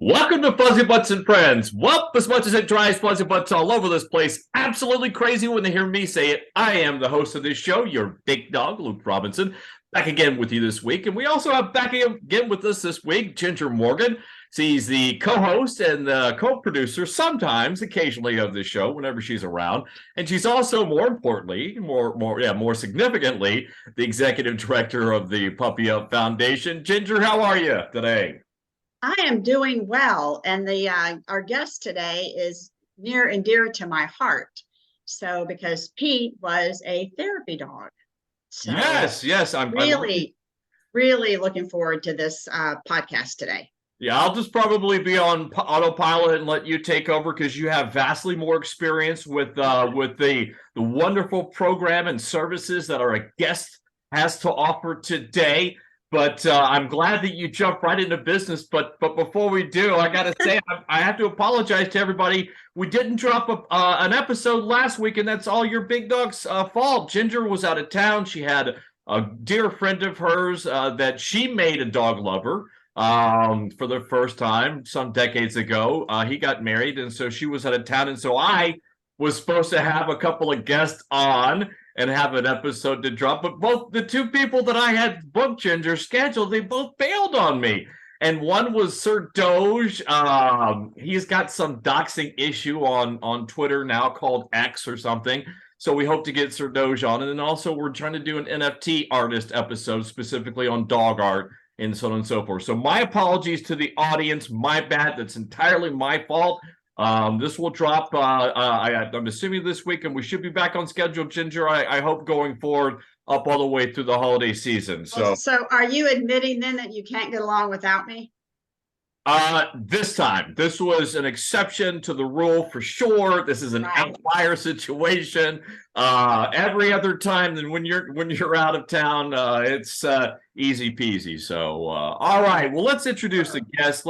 Welcome to Fuzzybutts and Friends. Well, as much as it drives Fuzzybutts all over this place absolutely crazy when they hear me say it, I am the host of this show, your big dog, Luke Robinson, back again with you this week. And we also have back again with us this week, Ginger Morgan. She's the co-host and the co-producer, sometimes, occasionally, of the show whenever she's around. And she's also, more importantly, more significantly, the executive director of the Puppy Up Foundation. Ginger, how are you today? I am doing well, and our guest today is near and dear to my heart. So, because Pete was a therapy dog. So yes, I'm really looking forward to this podcast today. Yeah, I'll just probably be on autopilot and let you take over because you have vastly more experience with the wonderful program and services that our guest has to offer today. But I'm glad that you jumped right into business. But before we do, I got to say, I have to apologize to everybody. We didn't drop an episode last week, and that's all your big dog's fault. Ginger was out of town. She had a dear friend of hers that she made a dog lover for the first time some decades ago. He got married, and so she was out of town. And so I was supposed to have a couple of guests on and have an episode to drop. But both the two people that I had booked, Ginger, scheduled, they both bailed on me. And one was Sir Doge. He's got some doxing issue on Twitter now called X or something. So we hope to get Sir Doge on. And then also we're trying to do an NFT artist episode specifically on dog art and so on and so forth. So my apologies to the audience. My bad. That's entirely my fault. This will drop, I'm assuming this week, and we should be back on schedule, Ginger, I hope, going forward up all the way through the holiday season. So are you admitting then that you can't get along without me? This time, this was an exception to the rule for sure. This is an outlier situation. Every other time than when you're out of town, it's easy peasy. So, all right. Well, let's introduce the guest.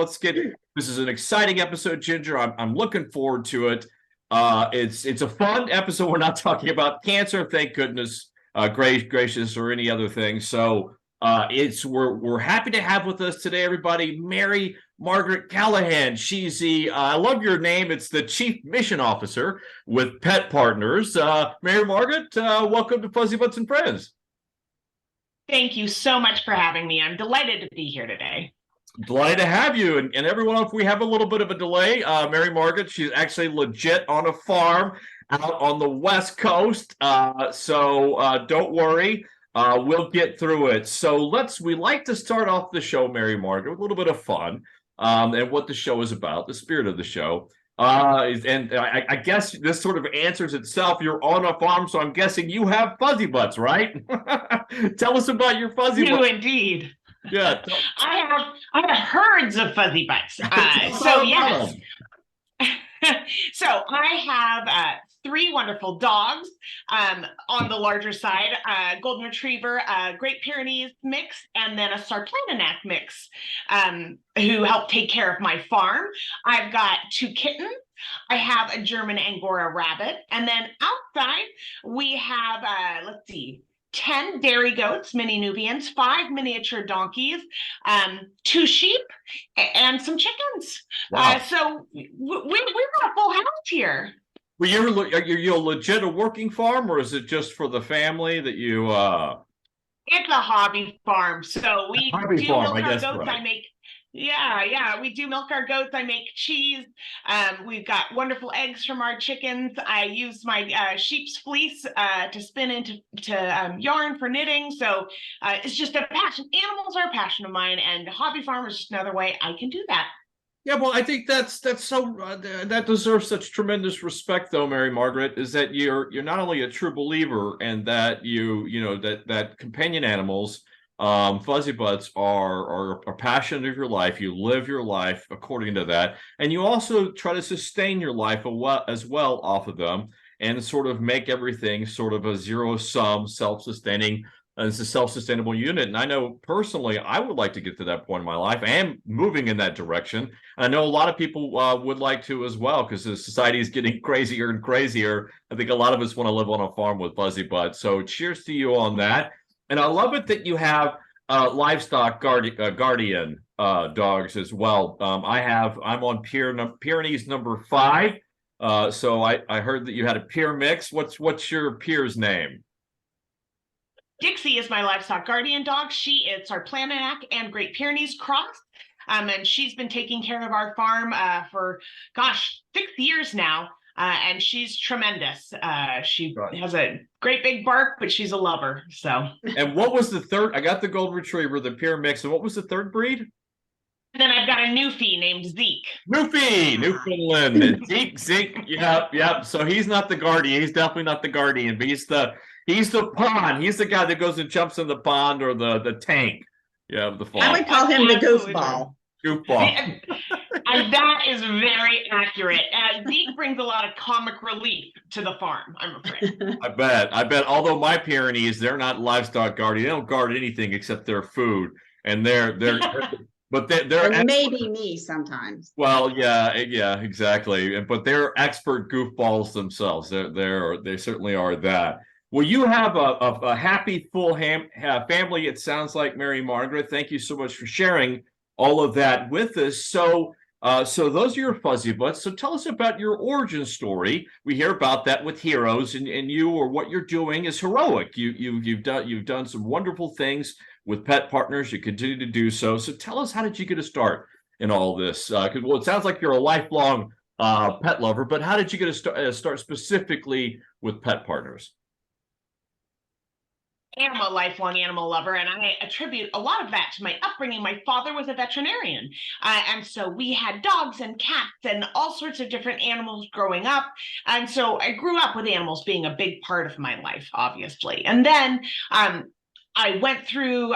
This is an exciting episode, Ginger. I'm looking forward to it. It's a fun episode. We're not talking about cancer, thank goodness, gracious, or any other thing. So, we're happy to have with us today, everybody, Margaret Callahan. She's I love your name. It's the Chief Mission Officer with Pet Partners. Mary Margaret, welcome to Fuzzybutts and Friends. Thank you so much for having me. I'm delighted to be here today. Delighted to have you. And everyone, if we have a little bit of a delay, Mary Margaret, she's actually legit on a farm out on the West Coast. So don't worry. We'll get through it. So we like to start off the show, Mary Margaret, with a little bit of fun. And what the show is about, the spirit of the show. And I guess this sort of answers itself. You're on a farm, so I'm guessing you have Fuzzybutts, right? Tell us about your Fuzzybutts. You indeed. Yeah. I have herds of Fuzzybutts. So yes. So I have 3 wonderful dogs on the larger side, Golden Retriever, Great Pyrenees mix, and then a Sarplaninac mix who help take care of my farm. I've got 2 kittens. I have a German Angora rabbit. And then outside we have, 10 dairy goats, mini Nubians, 5 miniature donkeys, 2 sheep, and some chickens. Wow. So we're a full house here. Well, you're legit a working farm, or is it just for the family that you? It's a hobby farm, so we do milk our goats. Right. We do milk our goats. I make cheese. We've got wonderful eggs from our chickens. I use my sheep's fleece to spin into yarn for knitting. So it's just a passion. Animals are a passion of mine, and hobby farm is just another way I can do that. Yeah, well, I think that's so that deserves such tremendous respect, though, Mary Margaret, is that you're not only a true believer and that that companion animals, Fuzzybutts are a passion of your life. You live your life according to that, and you also try to sustain your life as well off of them, and sort of make everything sort of a zero-sum, self-sustaining. And it's a self-sustainable unit. And I know personally, I would like to get to that point in my life. I am moving in that direction. And I know a lot of people would like to as well, because the society is getting crazier and crazier. I think a lot of us want to live on a farm with Fuzzybutts. So cheers to you on that. And I love it that you have livestock guardian dogs as well. I'm on Pyrenees number 5. So I heard that you had a Pyr mix. What's your Pyr's name? Dixie is my livestock guardian dog. It's our Planinac and Great Pyrenees cross. And she's been taking care of our farm for, 6 years now. And she's tremendous. She has a great big bark, but she's a lover. So. And what was the third? I got the Golden Retriever, the Pyr mix. And what was the third breed? And then I've got a Newfie named Zeke. Newfoundland. Zeke. Yep. So he's not the guardian. He's definitely not the guardian, but he's the pond. He's the guy that goes and jumps in the pond or the tank. Yeah, the fall. I would call him the goofball. Goofball. And that is very accurate. Zeke brings a lot of comic relief to the farm, I'm afraid. I bet. Although my Pyrenees, they're not livestock guardian. They don't guard anything except their food, and they're but they're and maybe me sometimes. Well, yeah, exactly. But they're expert goofballs themselves. They certainly are that. Well, you have a happy, full family. It sounds like, Mary Margaret. Thank you so much for sharing all of that with us. So those are your Fuzzybutts. So tell us about your origin story. We hear about that with heroes, and you, or what you're doing, is heroic. You've done some wonderful things with pet partners. You continue to do so. So tell us, how did you get a start in all this? Because it sounds like you're a lifelong pet lover, but how did you get a start specifically with pet partners? I am a lifelong animal lover, and I attribute a lot of that to my upbringing. My father was a veterinarian, and so we had dogs and cats and all sorts of different animals growing up. And so I grew up with animals being a big part of my life, obviously. And then I went through,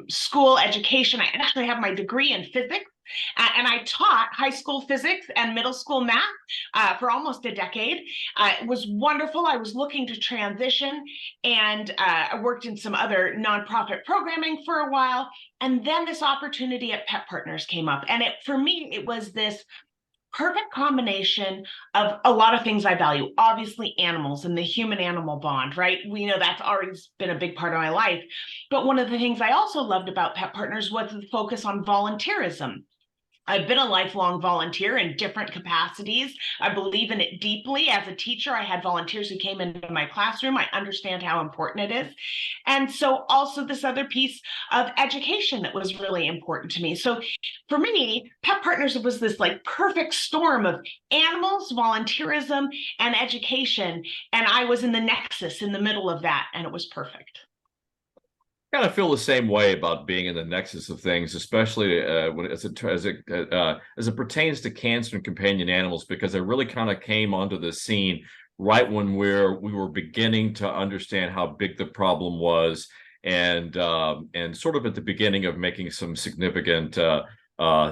school education. I actually have my degree in physics. And I taught high school physics and middle school math for almost a decade. It was wonderful. I was looking to transition, and I worked in some other nonprofit programming for a while. And then this opportunity at Pet Partners came up. And for me, it was this perfect combination of a lot of things I value. Obviously, animals and the human-animal bond, right? We know that's always been a big part of my life. But one of the things I also loved about Pet Partners was the focus on volunteerism. I've been a lifelong volunteer in different capacities. I believe in it deeply. As a teacher, I had volunteers who came into my classroom. I understand how important it is. And so also this other piece of education that was really important to me. So for me, Pet Partners was this perfect storm of animals, volunteerism, and education. And I was in the nexus in the middle of that, and it was perfect. Kind of feel the same way about being in the nexus of things, especially when as it pertains to cancer and companion animals, because I really kind of came onto the scene right when we were beginning to understand how big the problem was, and sort of at the beginning of making some significant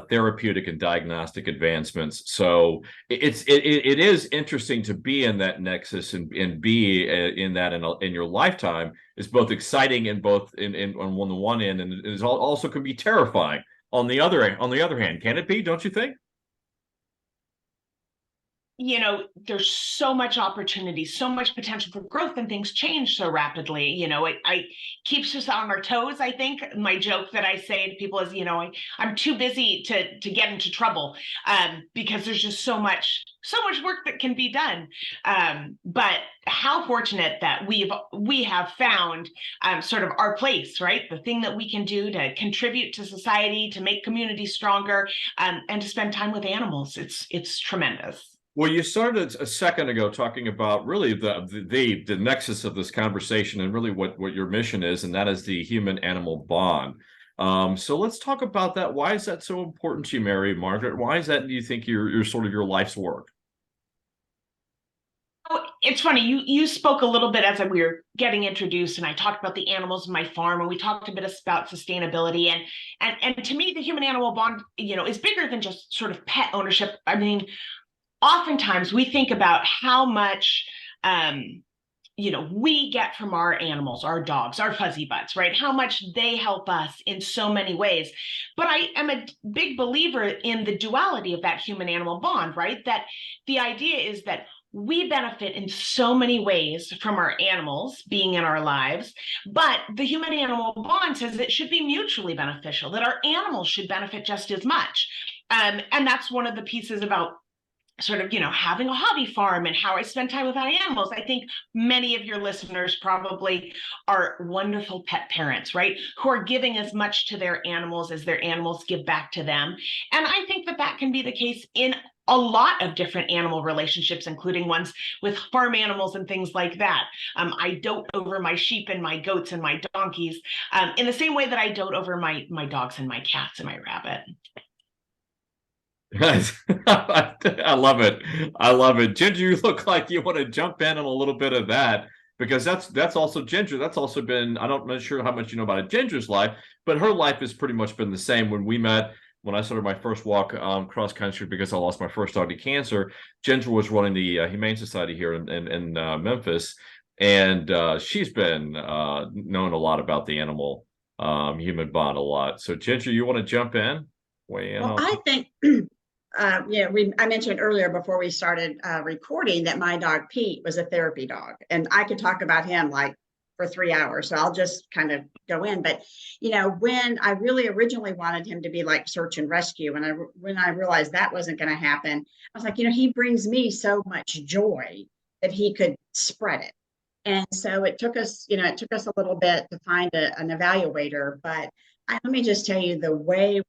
therapeutic and diagnostic advancements. So it is interesting to be in that nexus and be in that in your lifetime. Is both exciting and both on the one end, and it also can be terrifying on the other hand. Can it be? Don't you think? There's so much opportunity, so much potential for growth, and things change so rapidly. It keeps us on our toes. I think my joke that I say to people is, I'm too busy to get into trouble, because there's just so much work that can be done. But how fortunate that we have found sort of our place, right? The thing that we can do to contribute to society, to make communities stronger, and to spend time with animals. It's tremendous. Well, you started a second ago talking about really the nexus of this conversation, and really what your mission is, and that is the human-animal bond. So let's talk about that. Why is that so important to you, Mary Margaret? Why is that, do you think, your sort of your life's work? Oh, it's funny, you spoke a little bit as we were getting introduced, and I talked about the animals in my farm, and we talked a bit about sustainability, and to me, the human-animal bond, is bigger than just sort of pet ownership. I mean, oftentimes we think about how much we get from our animals, our dogs, our Fuzzybutts, right? How much they help us in so many ways. But I am a big believer in the duality of that human-animal bond, right? That the idea is that we benefit in so many ways from our animals being in our lives, but the human animal bond says it should be mutually beneficial, that our animals should benefit just as much. And that's one of the pieces about sort of, having a hobby farm and how I spend time with my animals. I think many of your listeners probably are wonderful pet parents, right? Who are giving as much to their animals as their animals give back to them. And I think that that can be the case in a lot of different animal relationships, including ones with farm animals and things like that. I dote over my sheep and my goats and my donkeys in the same way that I dote over my dogs and my cats and my rabbit. I love it. I love it. Ginger, you look like you want to jump in on a little bit of that, because that's also Ginger. That's also been, I'm not sure how much you know about Ginger's life, but her life has pretty much been the same. When we met, when I started my first walk cross country because I lost my first dog to cancer, Ginger was running the Humane Society here in Memphis, and she's been known a lot about the animal human bond a lot. So Ginger, you want to jump in? Weigh in Well, on. I think, I mentioned earlier before we started recording that my dog Pete was a therapy dog, and I could talk about him like for 3 hours. So I'll just kind of go in. But when I really originally wanted him to be like search and rescue, and when I realized that wasn't going to happen, I was like, he brings me so much joy that he could spread it. And so it took us a little bit to find an evaluator, but let me just tell you the way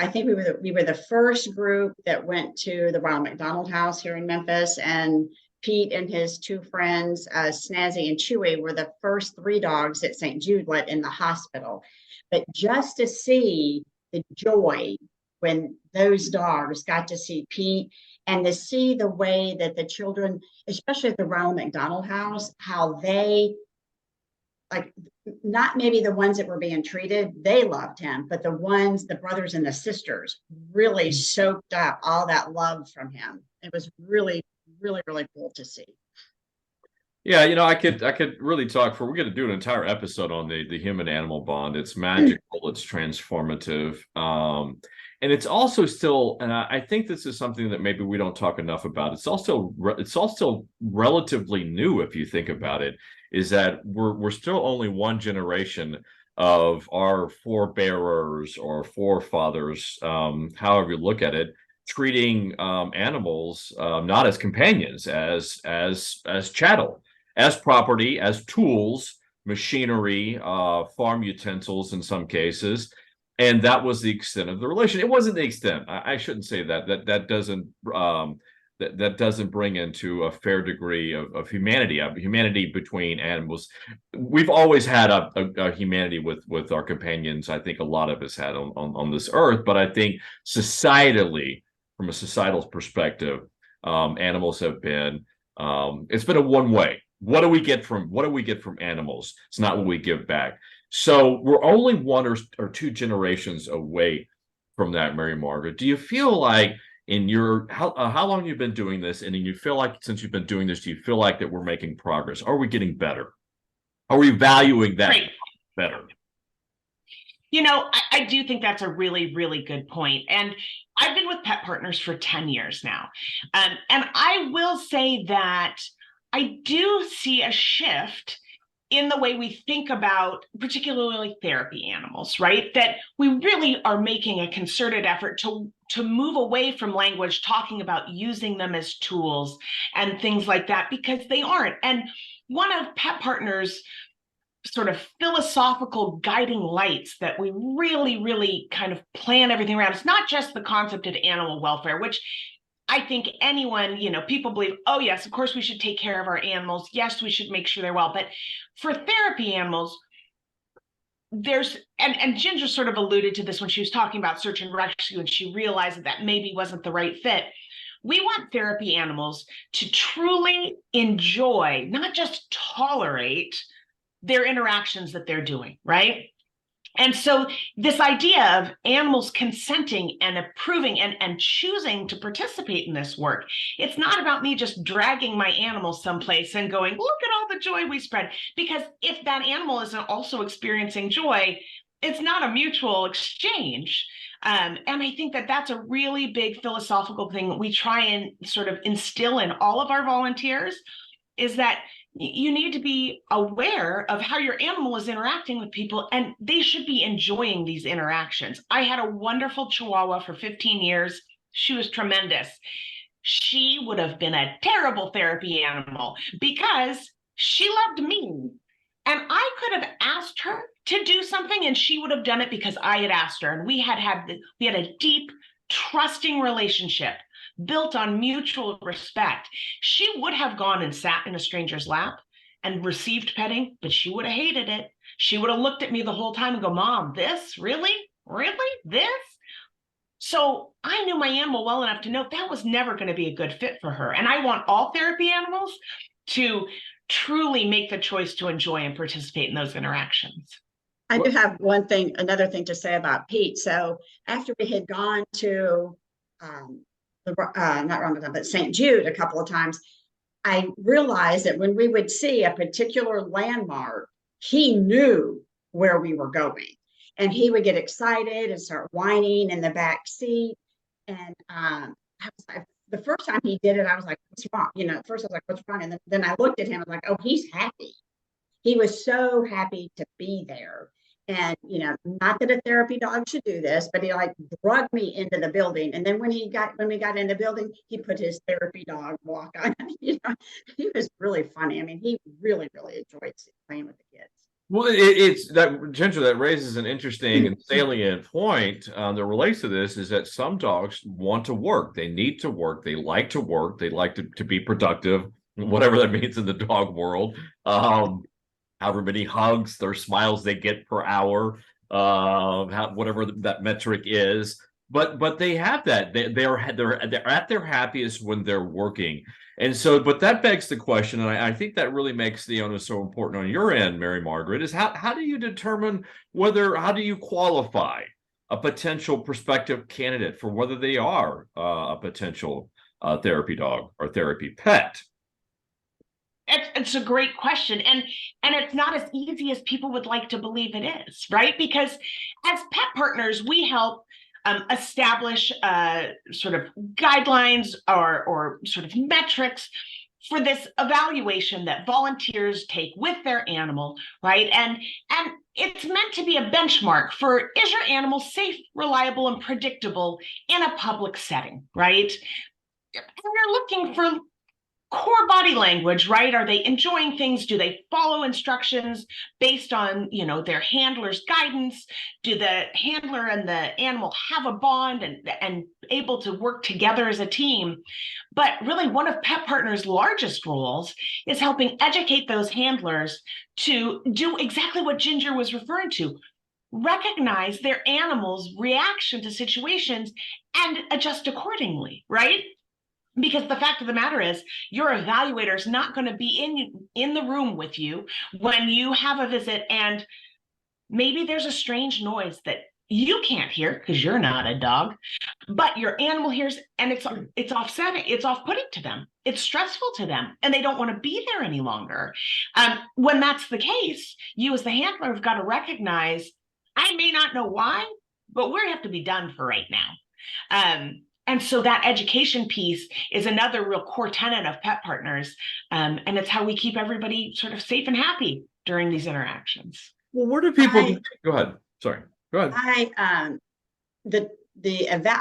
I think we were the first group that went to the Ronald McDonald House here in Memphis, and Pete and his two friends, Snazzy and Chewy, were the first 3 dogs that St. Jude let in the hospital. But just to see the joy when those dogs got to see Pete, and to see the way that the children, especially at the Ronald McDonald House, how they, like, not maybe the ones that were being treated, they loved him, but the brothers and the sisters really soaked up all that love from him. It was really, really, really cool to see. Yeah, I could really talk we're going to do an entire episode on the human animal bond. It's magical, it's transformative. And it's also still, and I think this is something that maybe we don't talk enough about. It's also relatively new, if you think about it, is that we're still only one generation of our forebearers or forefathers, however you look at it, treating animals not as companions, as chattel, as property, as tools, machinery, farm utensils in some cases. And that was the extent of the relation. It wasn't the extent. I shouldn't say that. That doesn't that doesn't bring into a fair degree of humanity. Humanity between animals. We've always had a humanity with our companions. I think a lot of us had on this earth. But I think societally, from a societal perspective, animals have been. It's been a one way. What do we get from animals? It's not what we give back. So we're only one or 2 generations away from that, Mary Margaret. Do you feel like in your how long you've been doing this, and you feel like since you've been doing this, do you feel like that we're making progress? Are we getting better? Are we valuing that better? I do think that's a really, really good point. And I've been with Pet Partners for 10 years now. And I will say that I do see a shift in the way we think about particularly therapy animals, right? That we really are making a concerted effort to move away from language talking about using them as tools and things like that, because they aren't. And one of Pet Partners' sort of philosophical guiding lights that we really, really kind of plan everything around, it's not just the concept of animal welfare, which I think anyone, people believe, oh, yes, of course we should take care of our animals. Yes, we should make sure they're well. But for therapy animals, and Ginger sort of alluded to this when she was talking about search and rescue, and she realized that maybe wasn't the right fit. We want therapy animals to truly enjoy, not just tolerate, their interactions that they're doing, right? And so this idea of animals consenting and approving and choosing to participate in this work, it's not about me just dragging my animal someplace and going, look at all the joy we spread. Because if that animal isn't also experiencing joy, it's not a mutual exchange. And I think that that's a really big philosophical thing we try and sort of instill in all of our volunteers, is that you need to be aware of how your animal is interacting with people, and they should be enjoying these interactions. I had a wonderful Chihuahua for 15 years. She was tremendous. She would have been a terrible therapy animal because she loved me. And I could have asked her to do something and she would have done it because I had asked her. And we had a deep, trusting relationship built on mutual respect. She would have gone and sat in a stranger's lap and received petting, but she would have hated it. She would have looked at me the whole time and go, Mom, this? Really? Really? This? So I knew my animal well enough to know that was never going to be a good fit for her. And I want all therapy animals to truly make the choice to enjoy and participate in those interactions. I do have another thing to say about Pete. So after we had gone to not Ramadan, but St. Jude a couple of times, I realized that when we would see a particular landmark, he knew where we were going. And he would get excited and start whining in the back seat. And I was like, the first time he did it, I was like, what's wrong? You know, at first I was like, what's wrong? And then I looked at him, I was like, oh, he's happy. He was so happy to be there. And, you know, not that a therapy dog should do this, but he like drugged me into the building. And then when we got in the building, he put his therapy dog walk on. You know, he was really funny. I mean, he really, really enjoyed playing with the kids. Well, it's that, Ginger, that raises an interesting and salient point that relates to this, is that some dogs want to work. They need to work. They like to work. They like to be productive, whatever that means in the dog world. However many hugs or smiles they get per hour, whatever that metric is. But they have that. They're at their happiest when they're working. And so, but that begs the question, and I think that really makes the onus so important on your end, Mary Margaret, is how do you determine how do you qualify a potential prospective candidate for whether they are a potential therapy dog or therapy pet? It's a great question. And it's not as easy as people would like to believe it is, right? Because as pet partners, we help establish sort of guidelines or sort of metrics for this evaluation that volunteers take with their animal, right? And it's meant to be a benchmark for, is your animal safe, reliable, and predictable in a public setting, right? And you're looking for core body language, right? Are they enjoying things? Do they follow instructions based on, you know, their handler's guidance? Do the handler and the animal have a bond and able to work together as a team? But really, one of Pet Partner's largest roles is helping educate those handlers to do exactly what Ginger was referring to: recognize their animal's reaction to situations and adjust accordingly, right? Because the fact of the matter is, your evaluator is not going to be in the room with you when you have a visit, and maybe there's a strange noise that you can't hear because you're not a dog, but your animal hears, and it's offsetting, it's off-putting to them, it's stressful to them, and they don't want to be there any longer. When that's the case, you as the handler have got to recognize, I may not know why, but we have to be done for right now. And so that education piece is another real core tenet of Pet Partners. And it's how we keep everybody sort of safe and happy during these interactions. Well, where do people go ahead? Sorry, go ahead. I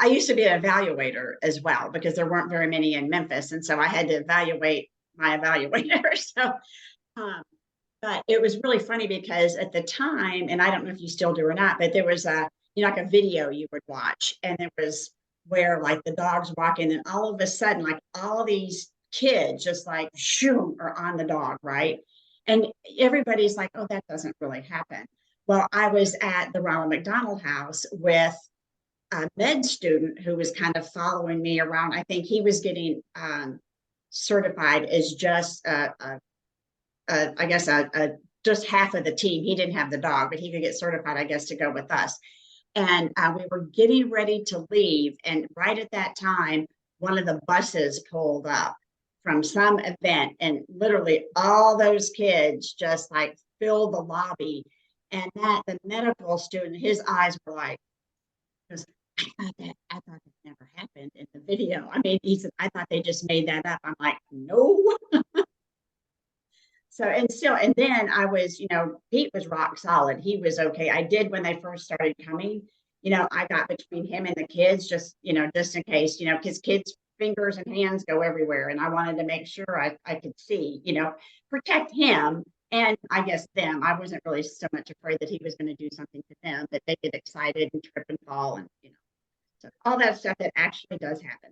used to be an evaluator as well, because there weren't very many in Memphis. And so I had to evaluate my evaluator. So, but it was really funny because at the time, and I don't know if you still do or not, but there was like a video you would watch, and it was where like the dog's walking, and all of a sudden, like all these kids just like shoo are on the dog, right? And everybody's like, oh, that doesn't really happen. Well, I was at the Ronald McDonald House with a med student who was kind of following me around. I think he was getting certified as just I guess just half of the team. He didn't have the dog, but he could get certified, I guess, to go with us. And we were getting ready to leave. And right at that time, one of the buses pulled up from some event, and literally all those kids just like filled the lobby. And the medical student, his eyes were like, I thought that never happened in the video. I mean, he said, I thought they just made that up. I'm like, no. So, and then I was, Pete was rock solid. He was okay. I did when they first started coming, I got between him and the kids, just in case, because kids' fingers and hands go everywhere. And I wanted to make sure I could see, protect him. And I guess them. I wasn't really so much afraid that he was going to do something to them, that they get excited and trip and fall, and so all that stuff that actually does happen.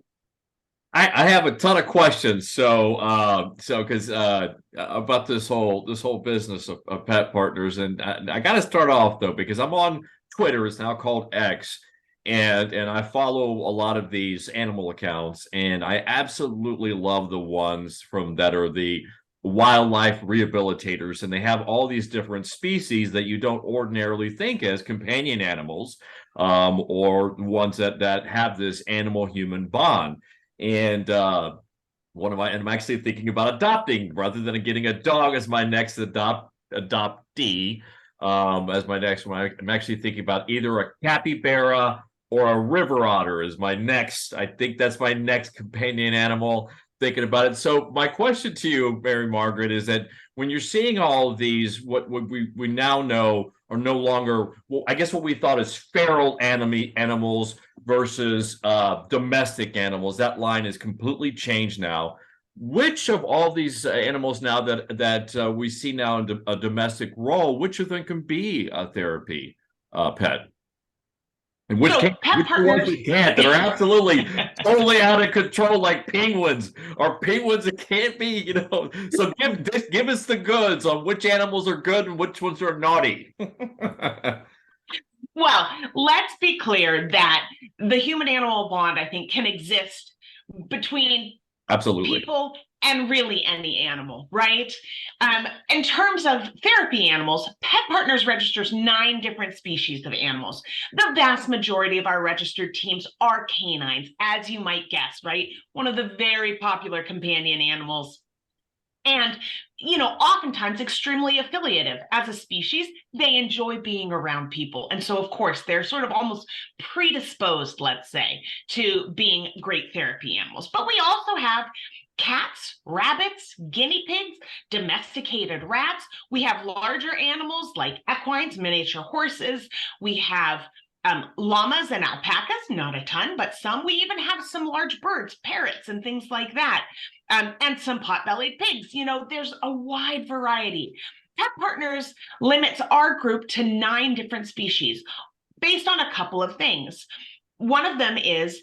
I have a ton of questions. So because about this whole business of pet partners, and I got to start off though because I'm on Twitter. It's now called X, and I follow a lot of these animal accounts, and I absolutely love the ones that are the wildlife rehabilitators, and they have all these different species that you don't ordinarily think as companion animals, or ones that have this animal-human bond. And I'm actually thinking about adopting rather than getting a dog as my next adoptee. As my next one, I'm actually thinking about either a capybara or a river otter as my next. I think that's my next companion animal. Thinking about it. So my question to you, Mary Margaret, is that when you're seeing all of these, what we now know are no longer, well, I guess what we thought is feral animals versus domestic animals. That line is completely changed now. Which of all these animals now that we see now in a domestic role, which of them can be a therapy pet? And which ones we can't, that are absolutely totally out of control, like penguins, or penguins that can't be, So give us the goods on which animals are good and which ones are naughty. Well, let's be clear that the human-animal bond, I think, can exist between absolutely people and really any animal, right? In terms of therapy animals, Pet Partners registers 9 different species of animals. The vast majority of our registered teams are canines, as you might guess, right? One of the very popular companion animals. And, oftentimes extremely affiliative. As a species, they enjoy being around people. And so, of course, they're sort of almost predisposed, let's say, to being great therapy animals. But we also have cats, rabbits, guinea pigs, domesticated rats. We have larger animals like equines, miniature horses. We have llamas and alpacas, not a ton, but some. We even have some large birds, parrots, and things like that. And some pot-bellied pigs. There's a wide variety. Pet Partners limits our group to 9 different species based on a couple of things. One of them is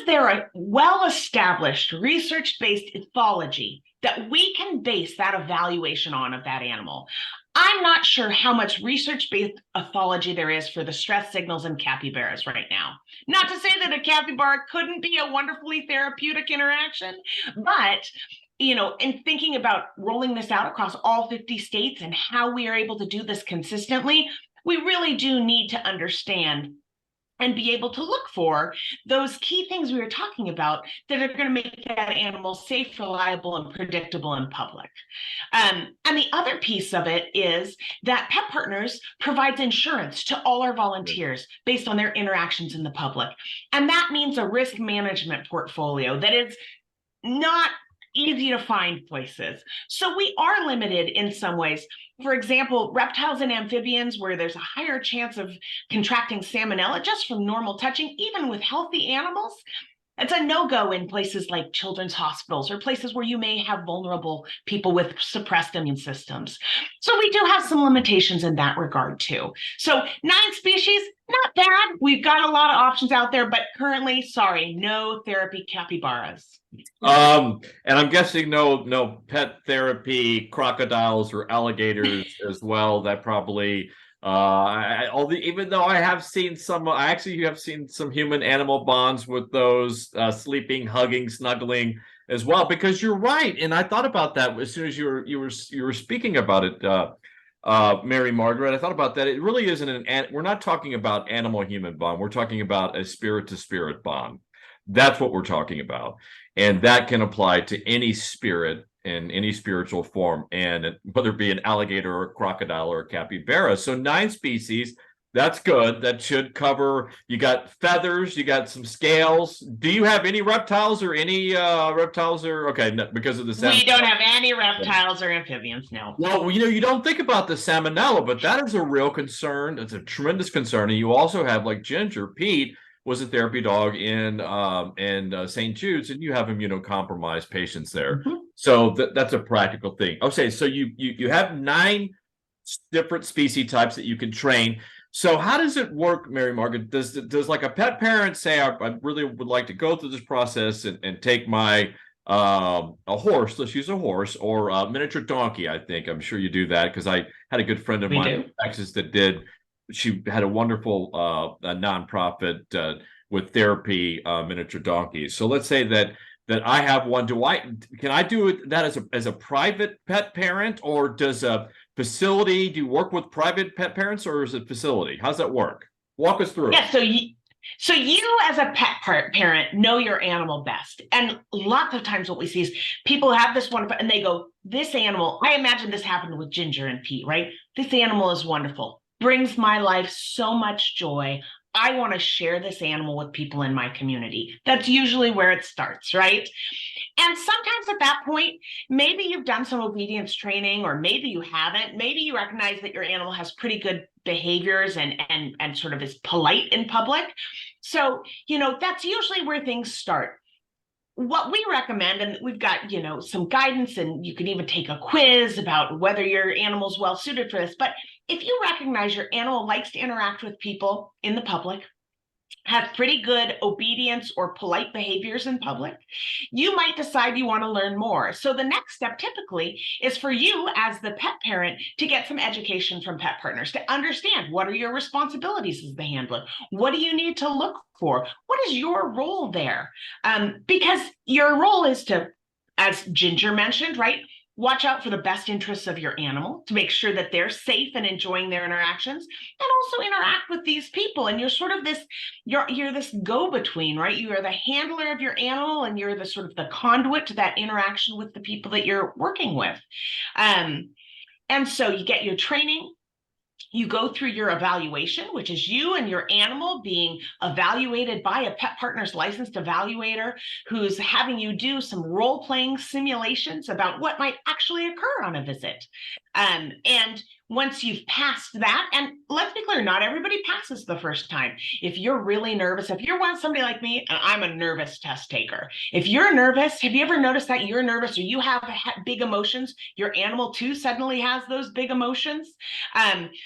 there a well-established research-based ethology that we can base that evaluation on of that animal? I'm not sure how much research-based ethology there is for the stress signals in capybaras right now. Not to say that a capybara couldn't be a wonderfully therapeutic interaction, but in thinking about rolling this out across all 50 states and how we are able to do this consistently, we really do need to understand and be able to look for those key things we were talking about that are going to make that animal safe, reliable, and predictable in public. And the other piece of it is that Pet Partners provides insurance to all our volunteers based on their interactions in the public. And that means a risk management portfolio that is not easy to find places. So we are limited in some ways. For example, reptiles and amphibians, where there's a higher chance of contracting salmonella just from normal touching, even with healthy animals, it's a no-go in places like children's hospitals or places where you may have vulnerable people with suppressed immune systems. So we do have some limitations in that regard too. So 9 species, not bad. We've got a lot of options out there, but currently, sorry, no therapy capybaras. And I'm guessing no pet therapy crocodiles or alligators as well. That probably even though I have seen some, I actually have seen some human animal bonds with those sleeping, hugging, snuggling as well. Because you're right, and I thought about that as soon as you were speaking about it, Mary Margaret. I thought about that. It really isn't we're not talking about animal-human bond. We're talking about a spirit-to-spirit bond. That's what we're talking about, and that can apply to any spirit in any spiritual form, and whether it be an alligator or a crocodile or a capybara. So 9 species, That's good. That should cover. You got feathers, you got some scales. Do you have any reptiles or any reptiles or okay, no, because of the We don't have any reptiles or amphibians, no. Well, you don't think about the salmonella, but that is a real concern. It's a tremendous concern. And you also have like Ginger. Pete was a therapy dog in St. Jude's, and you have immunocompromised patients there. Mhm. So that's a practical thing. Okay, so you have 9 different species types that you can train. So how does it work, Mary Margaret? Does like a pet parent say, I really would like to go through this process and take my a horse, let's use a horse, or a miniature donkey. I'm sure you do that because I had a good friend of mine in Texas that did. She had a wonderful a nonprofit with therapy miniature donkeys. So let's say that I have one. Can I do that as a private pet parent, or does a facility, do you work with private pet parents, or is it facility? How's that work? Walk us through. Yeah, so you as a pet parent know your animal best. And lots of times what we see is people have this wonderful, and they go, this animal, I imagine this happened with Ginger and Pete, right? This animal is wonderful, brings my life so much joy. I want to share this animal with people in my community. That's usually where it starts, right? And sometimes at that point, maybe you've done some obedience training, or maybe you haven't. Maybe you recognize that your animal has pretty good behaviors and sort of is polite in public. So, that's usually where things start. What we recommend, and we've got, some guidance, and you can even take a quiz about whether your animal's well suited for this. But if you recognize your animal likes to interact with people in the public, have pretty good obedience or polite behaviors in public, you might decide you want to learn more. So the next step typically is for you as the pet parent to get some education from pet partners to understand what are your responsibilities as the handler. What do you need to look for? What is your role there? Because your role is to, as Ginger mentioned, right? Watch out for the best interests of your animal to make sure that they're safe and enjoying their interactions, and also interact with these people. And you're sort of this, you're this go-between, right? You are the handler of your animal, and you're the sort of the conduit to that interaction with the people that you're working with. And so you get your training. You go through your evaluation, which is you and your animal being evaluated by a pet partner's licensed evaluator who's having you do some role-playing simulations about what might actually occur on a visit. And once you've passed that, and let's be clear, not everybody passes the first time. If you're really nervous, if you're somebody like me, and I'm a nervous test taker. If you're nervous, have you ever noticed that you're nervous or you have big emotions? Your animal too suddenly has those big emotions.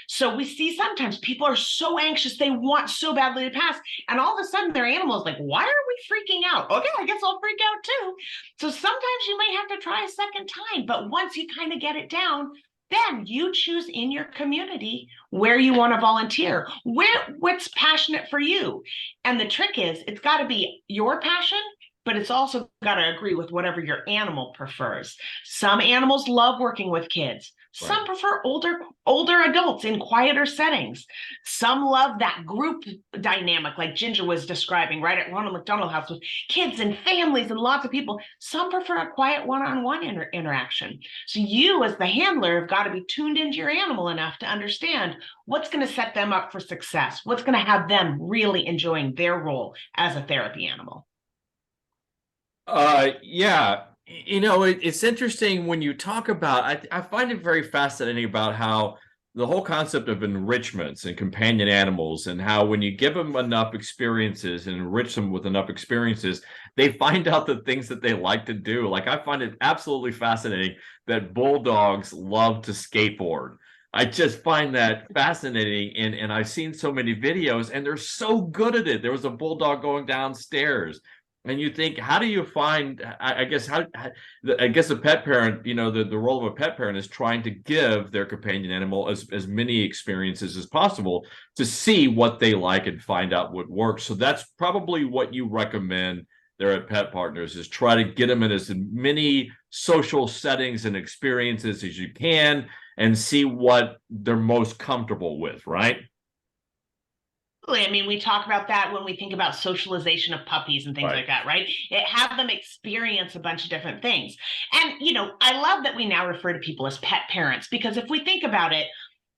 So we see sometimes people are so anxious, they want so badly to pass, and all of a sudden their animal is like, why are we freaking out? Okay, I guess I'll freak out too. So sometimes you may have to try a second time, but once you kind of get it down, then you choose in your community where you want to volunteer, what's passionate for you. And the trick is, it's got to be your passion, but it's also got to agree with whatever your animal prefers. Some animals love working with kids. Some prefer older adults in quieter settings. Some love that group dynamic, like Ginger was describing, right at Ronald McDonald House with kids and families and lots of people. Some prefer a quiet one-on-one interaction. So you, as the handler, have got to be tuned into your animal enough to understand what's going to set them up for success, what's going to have them really enjoying their role as a therapy animal. Yeah. It's interesting when you talk about, I find it very fascinating about how the whole concept of enrichments and companion animals, and how when you give them enough experiences and enrich them with enough experiences, they find out the things that they like to do. Like, I find it absolutely fascinating that bulldogs love to skateboard. I just find that fascinating, and I've seen so many videos, and they're so good at it. There was a bulldog going downstairs. And you think, how do you find, I guess a pet parent, the role of a pet parent is trying to give their companion animal as many experiences as possible to see what they like and find out what works. So that's probably what you recommend there at Pet Partners, is try to get them in as many social settings and experiences as you can and see what they're most comfortable with, right? I mean, we talk about that when we think about socialization of puppies and things like that, right? Have them experience a bunch of different things. And, I love that we now refer to people as pet parents, because if we think about it,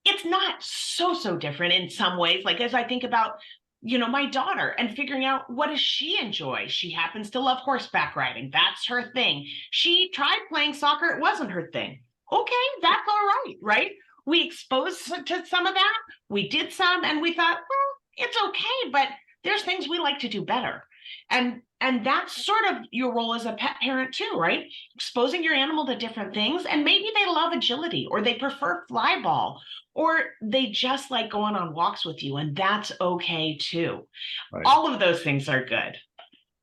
it's not so different in some ways. Like as I think about, my daughter and figuring out what does she enjoy. She happens to love horseback riding. That's her thing. She tried playing soccer. It wasn't her thing. Okay, that's all right, right? We exposed to some of that. We did some and we thought, well, it's okay, but there's things we like to do better. And that's sort of your role as a pet parent too, right? Exposing your animal to different things. And maybe they love agility or they prefer fly ball or they just like going on walks with you. And that's okay too. Right. All of those things are good.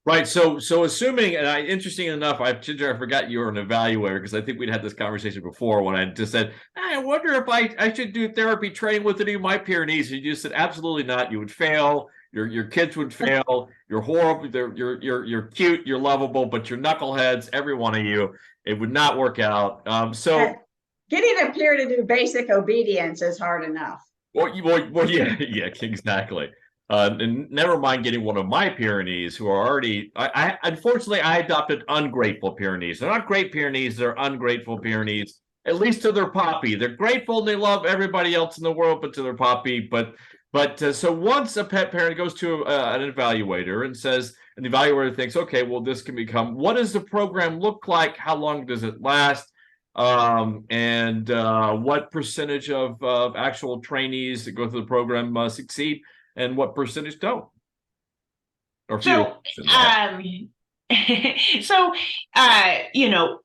Right. So assuming, and interesting enough, I forgot you were an evaluator because I think we'd had this conversation before when I just said, I wonder if I should do therapy training with any of my Pyrenees. And you just said, absolutely not. You would fail. Your kids would fail. You're horrible. You're cute. You're lovable, but you're knuckleheads. Every one of you. It would not work out. So getting a peer to do basic obedience is hard enough. Well, yeah, exactly. And never mind getting one of my Pyrenees who are already. I unfortunately I adopted ungrateful Pyrenees. They're not great Pyrenees. They're ungrateful Pyrenees. At least to their puppy, they're grateful and they love everybody else in the world, but to their puppy. But so once a pet parent goes to an evaluator and says, and the evaluator thinks, okay, well, this can become. What does the program look like? How long does it last? And what percentage of actual trainees that go through the program succeed, and what percentage don't? Or few.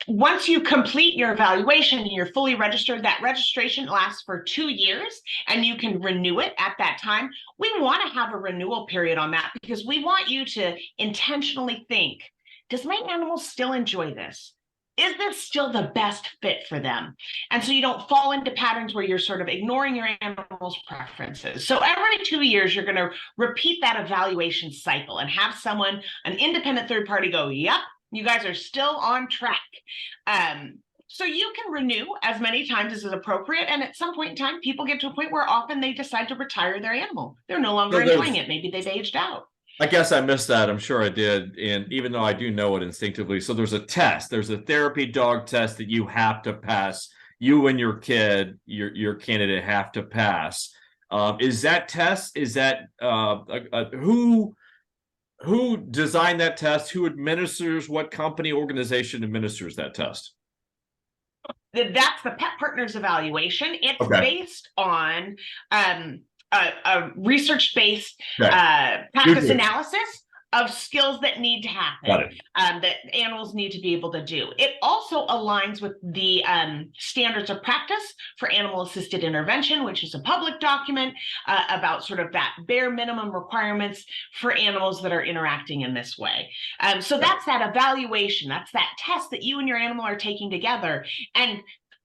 Once you complete your evaluation and you're fully registered, that registration lasts for 2 years and you can renew it at that time. We want to have a renewal period on that because we want you to intentionally think, does my animal still enjoy this? Is this still the best fit for them? And so you don't fall into patterns where you're sort of ignoring your animal's preferences. So every 2 years, you're going to repeat that evaluation cycle and have someone, an independent third party go, yep, you guys are still on track. So you can renew as many times as is appropriate. And at some point in time, people get to a point where often they decide to retire their animal. They're no longer enjoying it. Maybe they've aged out. I guess I missed that. I'm sure I did. And even though I do know it instinctively, so there's a test. There's a therapy dog test that you have to pass. You and your kid, your candidate have to pass. Is that test? Is that who designed that test? Who administers? What company organization administers that test? That's the Pet Partners evaluation. It's based on a research-based practice analysis of skills that need to happen, that animals need to be able to do. It also aligns with the standards of practice for animal-assisted intervention, which is a public document about sort of that bare minimum requirements for animals that are interacting in this way. So that's that evaluation. That's that test that you and your animal are taking together. And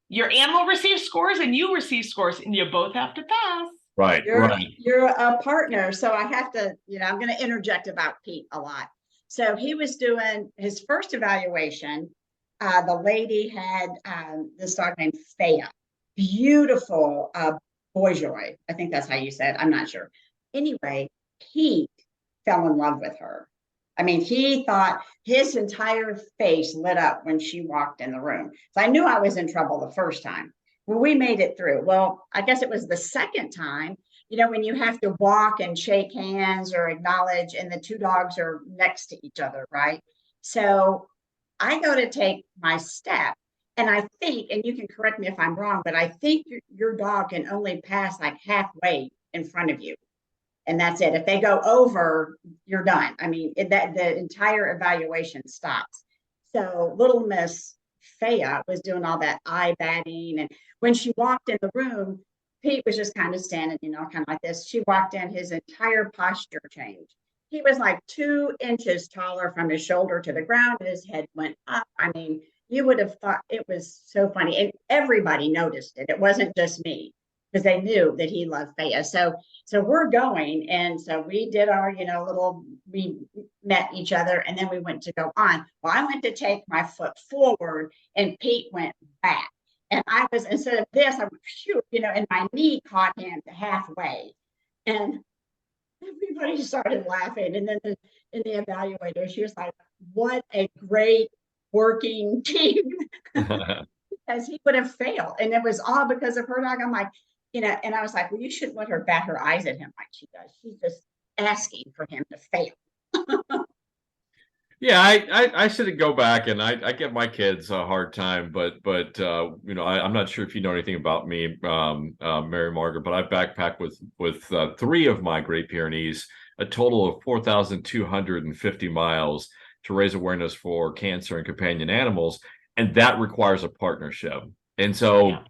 your animal receives scores and you receive scores, and you both have to pass. Right. You're a partner. So I have to, I'm going to interject about Pete a lot. So he was doing his first evaluation. The lady had this dog named Faya, beautiful boy-joy. I think that's how you said. I'm not sure. Anyway, Pete fell in love with her. I mean, he thought his entire face lit up when she walked in the room. So I knew I was in trouble the first time. Well, we made it through. Well, I guess it was the second time, when you have to walk and shake hands or acknowledge, and the two dogs are next to each other, right? So I go to take my step, and I think, and you can correct me if I'm wrong, but I think your dog can only pass like halfway in front of you. And that's it. If they go over, you're done. I mean, the entire evaluation stops. So little Miss Faya was doing all that eye batting, and when she walked in the room, Pete was just kind of standing, kind of like this. She walked in, his entire posture changed. He was like 2 inches taller from his shoulder to the ground, and his head went up. I mean, you would have thought it was so funny, and everybody noticed it. It wasn't just me, because they knew that he loved Faya. So we're going, and so we did our, we met each other, and then we went to go on. Well, I went to take my foot forward, and Pete went back. And I was, instead of this, I went, shoot, and my knee caught him halfway. And everybody started laughing. And then in the evaluator, she was like, what a great working team. Because he would have failed. And it was all because of her dog. I'm like, and I was like, well, you shouldn't let her bat her eyes at him like she does. She's just asking for him to fail. Yeah, I should go back, and I give my kids a hard time, but I'm not sure if you know anything about me, Mary Margaret, but I backpacked with three of my Great Pyrenees, a total of 4,250 miles to raise awareness for cancer and companion animals, and that requires a partnership. And so Yeah.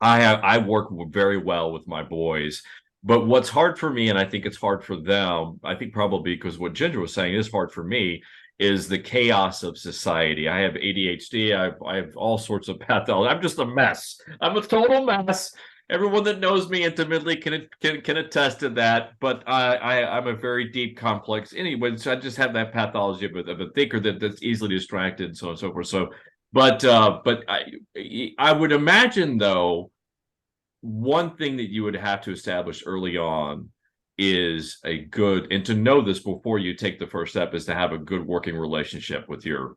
I work very well with my boys. But what's hard for me, and I think it's hard for them, I think probably because what Ginger was saying is hard for me, is the chaos of society. I have ADHD. I have all sorts of pathology. I'm just a mess. I'm a total mess. Everyone that knows me intimately can attest to that. But I'm a very deep, complex. Anyway, so I just have that pathology of a thinker that's easily distracted, and so on and so forth. So, but I would imagine though, one thing that you would have to establish early on is a good, and to know this before you take the first step, is to have a good working relationship with your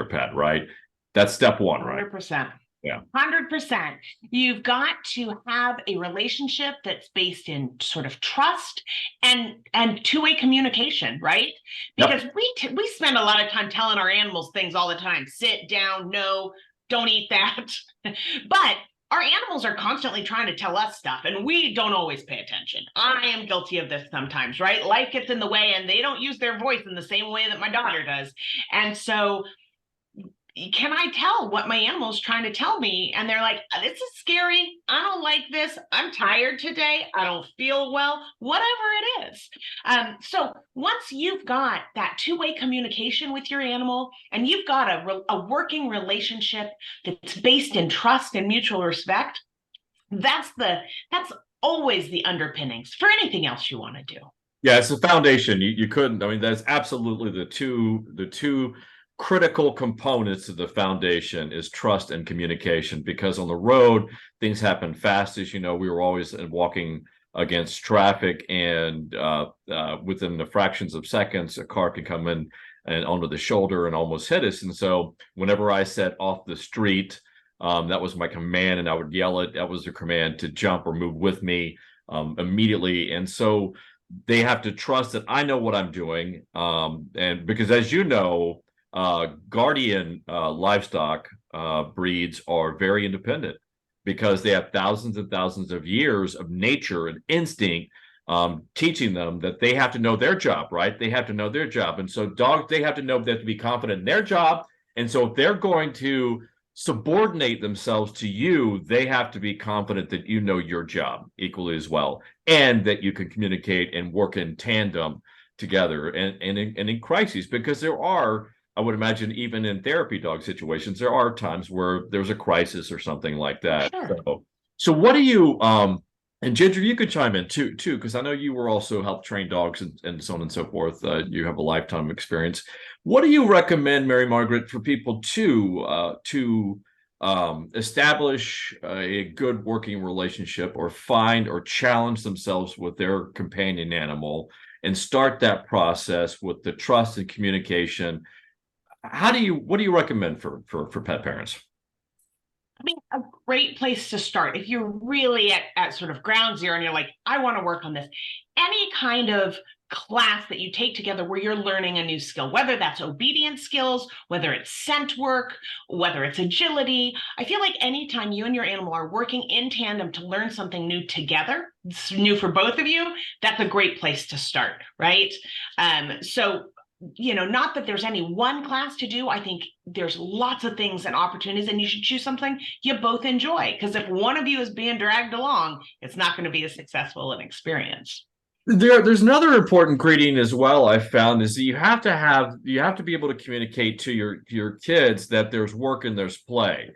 pet, right? That's step one, right? 100%. Yeah. 100%. You've got to have a relationship that's based in sort of trust and two-way communication, right? Because we spend a lot of time telling our animals things all the time. Sit down, no, don't eat that. But our animals are constantly trying to tell us stuff, and we don't always pay attention. I am guilty of this sometimes, right? Life gets in the way, and they don't use their voice in the same way that my daughter does. And so can I tell what my animal's trying to tell me? And they're like, this is scary. I don't like this. I'm tired today. I don't feel well, whatever it is. So once you've got that two-way communication with your animal, and you've got a working relationship that's based in trust and mutual respect, that's always the underpinnings for anything else you want to do. Yeah, it's the foundation. You couldn't. I mean, that's absolutely the two critical components to the foundation is trust and communication, because on the road things happen fast. As you know, we were always walking against traffic, and within the fractions of seconds a car can come in and onto the shoulder and almost hit us. And so whenever I set off the street, that was my command, and I would yell it. That was the command to jump or move with me immediately. And so they have to trust that I know what I'm doing, and because, as you know, guardian livestock breeds are very independent, because they have thousands and thousands of years of nature and instinct teaching them that they have to know their job, right? They have to know their job. And so dogs, they have to know, they have to be confident in their job. And so if they're going to subordinate themselves to you, they have to be confident that you know your job equally as well, and that you can communicate and work in tandem together, and in crises, because there are, I would imagine, even in therapy dog situations, there are times where there's a crisis or something like that. Sure. So what do you, and Ginger, you could chime in too, because I know you were also helped train dogs and so on and so forth. You have a lifetime experience. What do you recommend, Mary Margaret, for people to establish a good working relationship, or find or challenge themselves with their companion animal, and start that process with the trust and communication? What do you recommend for pet parents? I mean, a great place to start, if you're really at sort of ground zero and you're like, I want to work on this, any kind of class that you take together where you're learning a new skill, whether that's obedience skills, whether it's scent work, whether it's agility. I feel like anytime you and your animal are working in tandem to learn something new together, it's new for both of you, that's a great place to start, right? So not that there's any one class to do. I think there's lots of things and opportunities, and you should choose something you both enjoy, because if one of you is being dragged along, it's not going to be as successful an experience. There's another important ingredient as well, I found, is that you have to be able to communicate to your kids that there's work and there's play.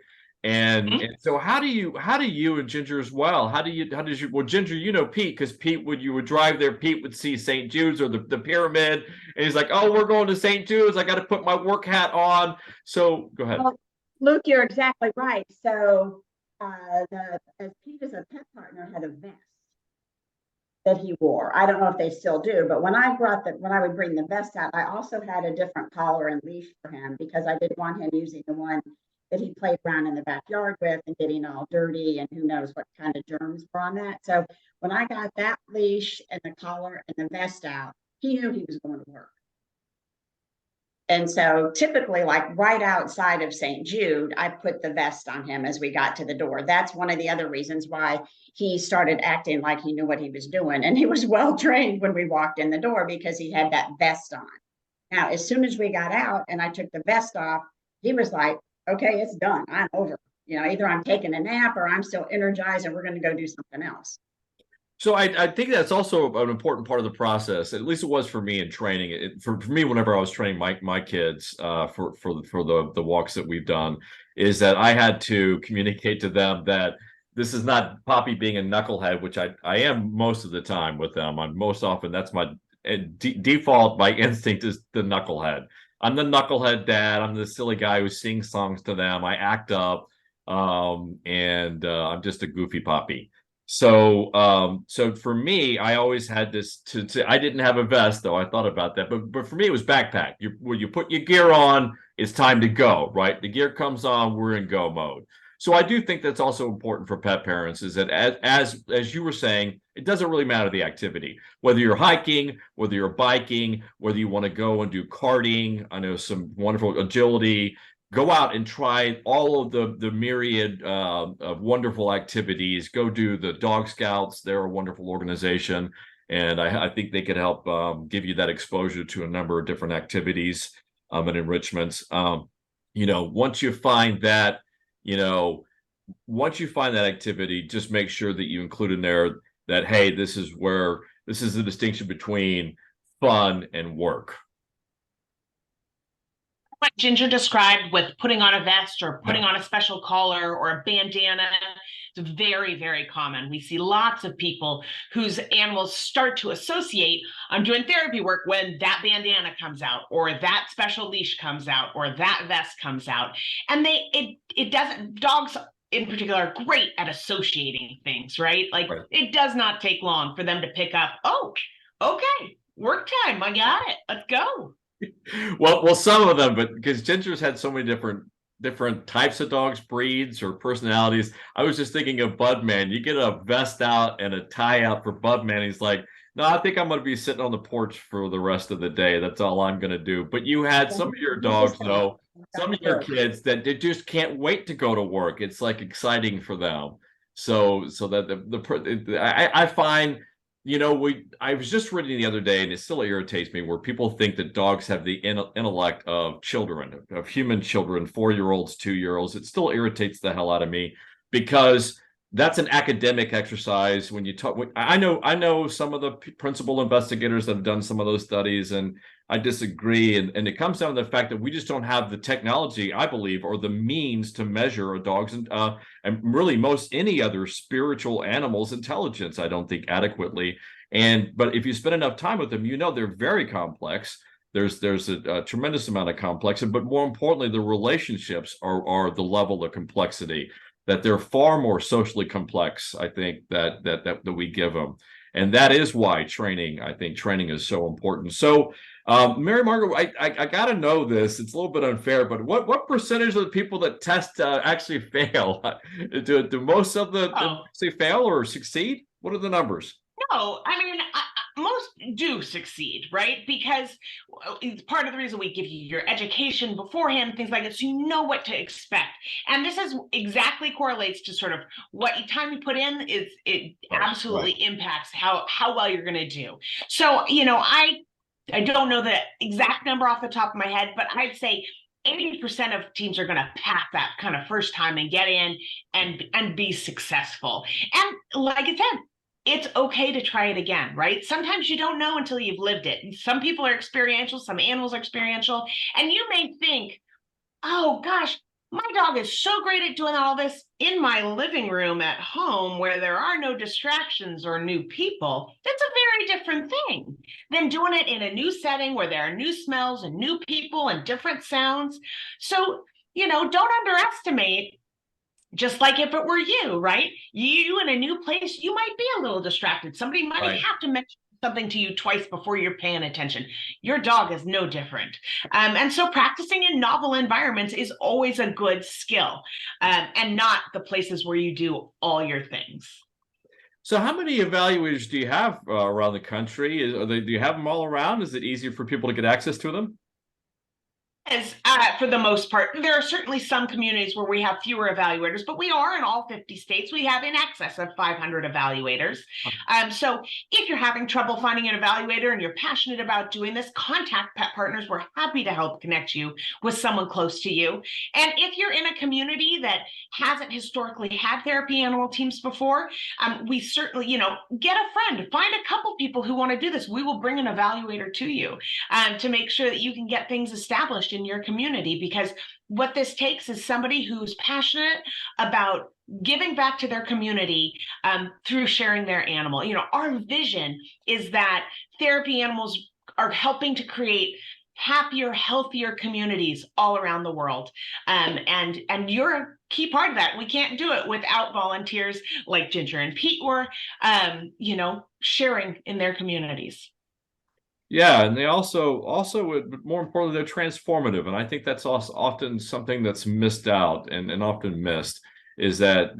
And so how do you, and Ginger as well, well, Ginger, Pete, because Pete, when you would drive there, Pete would see St. Jude's or the pyramid, and he's like, oh, we're going to St. Jude's, I got to put my work hat on. So go ahead. Well, Luke, you're exactly right. So as Pete as a pet partner had a vest that he wore. I don't know if they still do, but when I would bring the vest out, I also had a different collar and leash for him, because I didn't want him using the one that he played around in the backyard with and getting all dirty and who knows what kind of germs were on that. So when I got that leash and the collar and the vest out, he knew he was going to work. And so typically, like right outside of St. Jude, I put the vest on him as we got to the door. That's one of the other reasons why he started acting like he knew what he was doing. And he was well trained when we walked in the door because he had that vest on. Now, as soon as we got out and I took the vest off, he was like, okay, it's done. I'm over. You know, either I'm taking a nap or I'm still energized and we're going to go do something else. So I think that's also an important part of the process. At least it was for me in training. For me, whenever I was training my kids for the walks that we've done, is that I had to communicate to them that this is not Poppy being a knucklehead, which I am most of the time with them. I'm most often that's my default. My instinct is the knucklehead. I'm the knucklehead dad. I'm the silly guy who sings songs to them. I act up, and I'm just a goofy Poppy. So for me, I always had this I didn't have a vest though. I thought about that, but for me, it was backpack. When you put your gear on, it's time to go, right? The gear comes on, we're in go mode. So I do think that's also important for pet parents is that as you were saying, it doesn't really matter the activity, whether you're hiking, whether you're biking, whether you want to go and do karting. I know some wonderful agility. Go out and try all of the myriad of wonderful activities. Go do the Dog Scouts. They're a wonderful organization. And I think they could help give you that exposure to a number of different activities and enrichments. Once you find that, activity, just make sure that you include in there that, hey, this is the distinction between fun and work. What Ginger described with putting on a vest or putting on a special collar or a bandana, it's very, very common. We see lots of people whose animals start to associate, I'm doing therapy work when that bandana comes out or that special leash comes out or that vest comes out. And it doesn't, dogs in particular are great at associating things, right? Like It does not take long for them to pick up, oh, okay, work time, I got it, let's go. Well, some of them, but because Ginger's had so many different types of dogs, breeds, or personalities. I was just thinking of Budman. You get a vest out and a tie out for Budman. He's like, no, I think I'm going to be sitting on the porch for the rest of the day. That's all I'm going to do. But you had some of your dogs, though, some of your kids that they just can't wait to go to work. It's like exciting for them. So that I find. I was just reading the other day, and it still irritates me, where people think that dogs have the intellect of children, of human children, 4-year-olds, 2-year-olds. It still irritates the hell out of me because that's an academic exercise. When you talk, I know some of the principal investigators that have done some of those studies, and I disagree. And it comes down to the fact that we just don't have the technology, I believe, or the means to measure a dog's and really most any other spiritual animal's intelligence, I don't think adequately. But if you spend enough time with them, they're very complex. There's a tremendous amount of complexity, but more importantly, the relationships are the level of complexity, that they're far more socially complex, I think, that we give them. And that is why training is so important. So Mary Margaret, I got to know this. It's a little bit unfair, but what percentage of the people that test actually fail? Do most of them say fail or succeed? What are the numbers? No, I mean, most do succeed, right? Because it's part of the reason we give you your education beforehand, things like this, so you know what to expect. And this is exactly correlates to sort of what time you put in it absolutely impacts how well you're going to do. So, I don't know the exact number off the top of my head, but I'd say 80% of teams are going to pass that kind of first time and get in and be successful. And like I said, it's okay to try it again, right? Sometimes you don't know until you've lived it. Some people are experiential, some animals are experiential, and you may think, oh gosh, my dog is so great at doing all this in my living room at home where there are no distractions or new people. That's a very different thing than doing it in a new setting where there are new smells and new people and different sounds. So, don't underestimate. Just like if it were you, right? You in a new place, you might be a little distracted. Somebody might have to mention something to you twice before you're paying attention. Your dog is no different. And so practicing in novel environments is always a good skill, and not the places where you do all your things. So how many evaluators do you have around the country? Do you have them all around? Is it easier for people to get access to them? As for the most part, there are certainly some communities where we have fewer evaluators, but we are in all 50 states. We have in excess of 500 evaluators. So if you're having trouble finding an evaluator and you're passionate about doing this, contact Pet Partners. We're happy to help connect you with someone close to you. And if you're in a community that hasn't historically had therapy animal teams before, we certainly, get a friend, find a couple people who want to do this. We will bring an evaluator to you to make sure that you can get things established in your community, because what this takes is somebody who's passionate about giving back to their community through sharing their animal. Our vision is that therapy animals are helping to create happier, healthier communities all around the world. And you're a key part of that. We can't do it without volunteers like Ginger and Pete were, sharing in their communities. Yeah, and they also, more importantly, they're transformative, and I think that's also often something that's missed out and often missed is that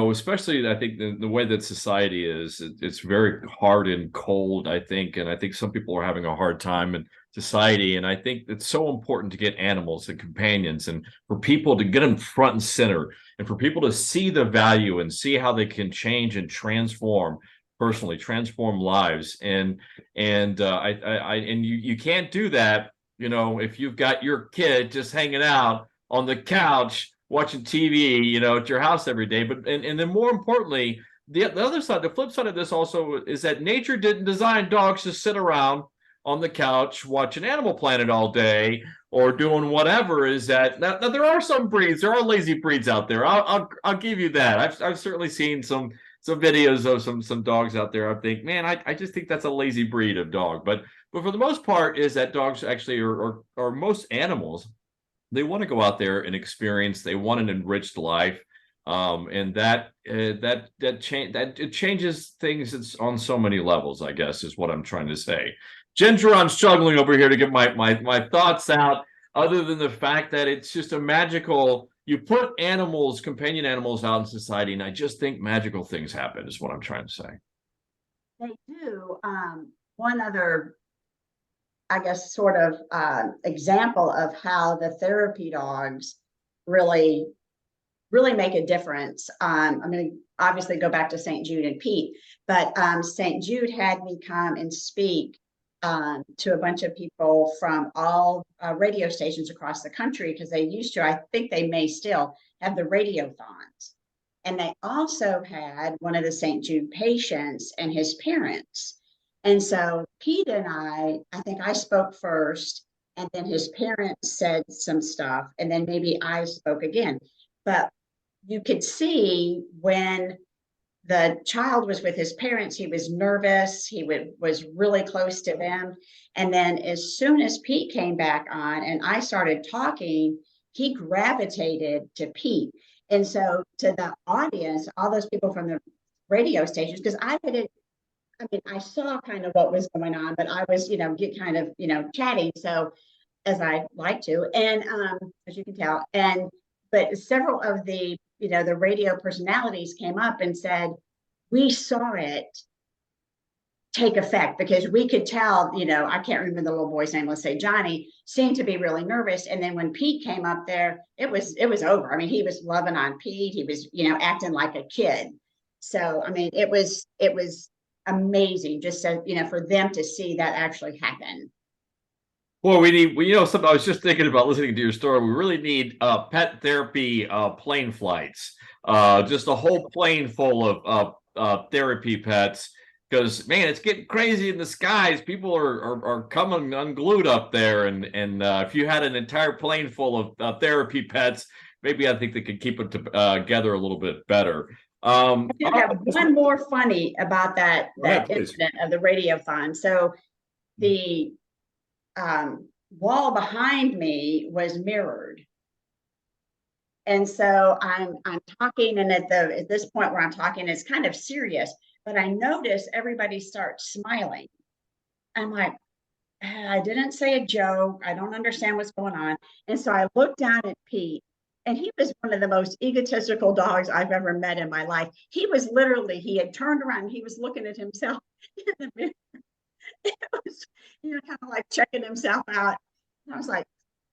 especially I think the way that society is, it's very hard and cold, I think, and I think some people are having a hard time in society, and I think it's so important to get animals and companions, and for people to get them front and center, and for people to see the value and see how they can change and transform lives. And you can't do that if you've got your kid just hanging out on the couch watching TV at your house every day. But and then more importantly, the other side, the flip side of this also is that nature didn't design dogs to sit around on the couch watching Animal Planet all day or doing whatever. Is that now there are some breeds, there are lazy breeds out there. I'll give you that. I've certainly seen some videos of some dogs out there. I think, man, I just think that's a lazy breed of dog. But for the most part, is that dogs actually or most animals, they want to go out there and experience. They want an enriched life, and it changes things on so many levels, I guess, is what I'm trying to say. Ginger, I'm struggling over here to get my thoughts out, other than the fact that it's just a magical. You put companion animals out in society, and I just think magical things happen, is what I'm trying to say. They do. One other, I guess, sort of example of how the therapy dogs really make a difference. I'm going to obviously go back to St. Jude and Pete, but St. Jude had me come and speak to a bunch of people from all radio stations across the country, because they used to, I think they may still have the radiothons. And they also had one of the St. Jude patients and his parents. And so Pete and I think I spoke first, and then his parents said some stuff, and then maybe I spoke again. But you could see when the child was with his parents, he was nervous, he was really close to them. And then as soon as Pete came back on and I started talking, he gravitated to Pete. And so to the audience, all those people from the radio stations, because I saw kind of what was going on, but I was, get kind of, chatting. So as I like to, and as you can tell, but several of the, the radio personalities came up and said, we saw it take effect, because we could tell, I can't remember the little boy's name, let's say Johnny, seemed to be really nervous. And then when Pete came up there, it was over. I mean, he was loving on Pete. He was, acting like a kid. So, I mean, it was amazing just so, for them to see that actually happen. Well, we need, something I was just thinking about listening to your story. We really need pet therapy plane flights, just a whole plane full of therapy pets, because man, it's getting crazy in the skies. People are coming unglued up there, and if you had an entire plane full of therapy pets, maybe I think they could keep it together a little bit better. I do have one more funny about that incident of the radiothon. So the wall behind me was mirrored. And so I'm talking, and at this point where I'm talking, it's kind of serious, but I noticed everybody starts smiling. I'm like, I didn't say a joke. I don't understand what's going on. And so I looked down at Pete, and he was one of the most egotistical dogs I've ever met in my life. He was literally, he had turned around, and he was looking at himself in the mirror. It was, kind of like checking himself out. And I was like,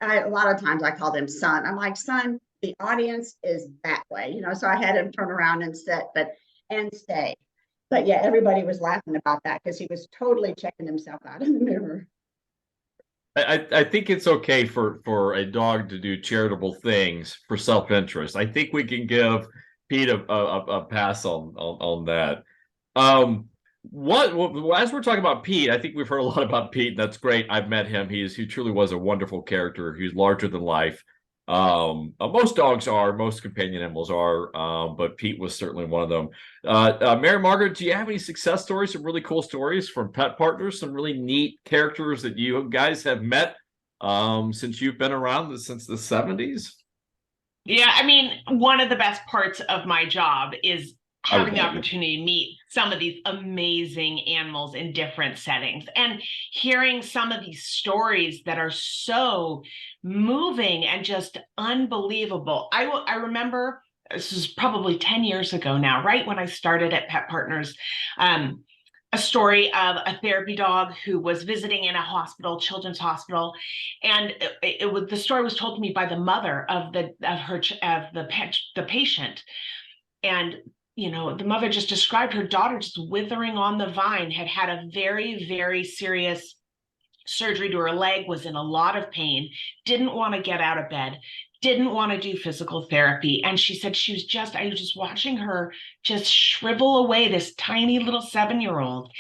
a lot of times I called him son. I'm like, son, the audience is that way, so I had him turn around and sit, and stay. But yeah, everybody was laughing about that because he was totally checking himself out in the mirror. I think it's okay for a dog to do charitable things for self-interest. I think we can give Pete a pass on that. As we're talking about Pete, I think we've heard a lot about Pete. And that's great. I've met him. He truly was a wonderful character. He's larger than life. Most dogs are, most companion animals are, but Pete was certainly one of them. Mary Margaret, do you have any success stories, some really cool stories from pet partners, some really neat characters that you guys have met since you've been around since the 70s? Yeah, I mean, one of the best parts of my job is having the opportunity to meet some of these amazing animals in different settings and hearing some of these stories that are so moving and just unbelievable. I remember, this is probably 10 years ago now, right when I started at Pet Partners, a story of a therapy dog who was visiting in a hospital, children's hospital, and the story was told to me by the mother of the patient, and the mother just described her daughter just withering on the vine, had had a very, very serious surgery to her leg, was in a lot of pain, didn't want to get out of bed, didn't want to do physical therapy. And she said I was just watching her just shrivel away, this tiny little 7-year-old.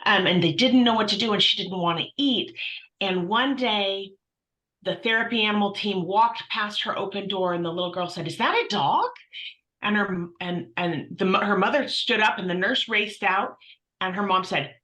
And they didn't know what to do, and she didn't want to eat. And one day, the therapy animal team walked past her open door, and the little girl said, "Is that a dog?" And her mother stood up, and the nurse raced out, and her mom said,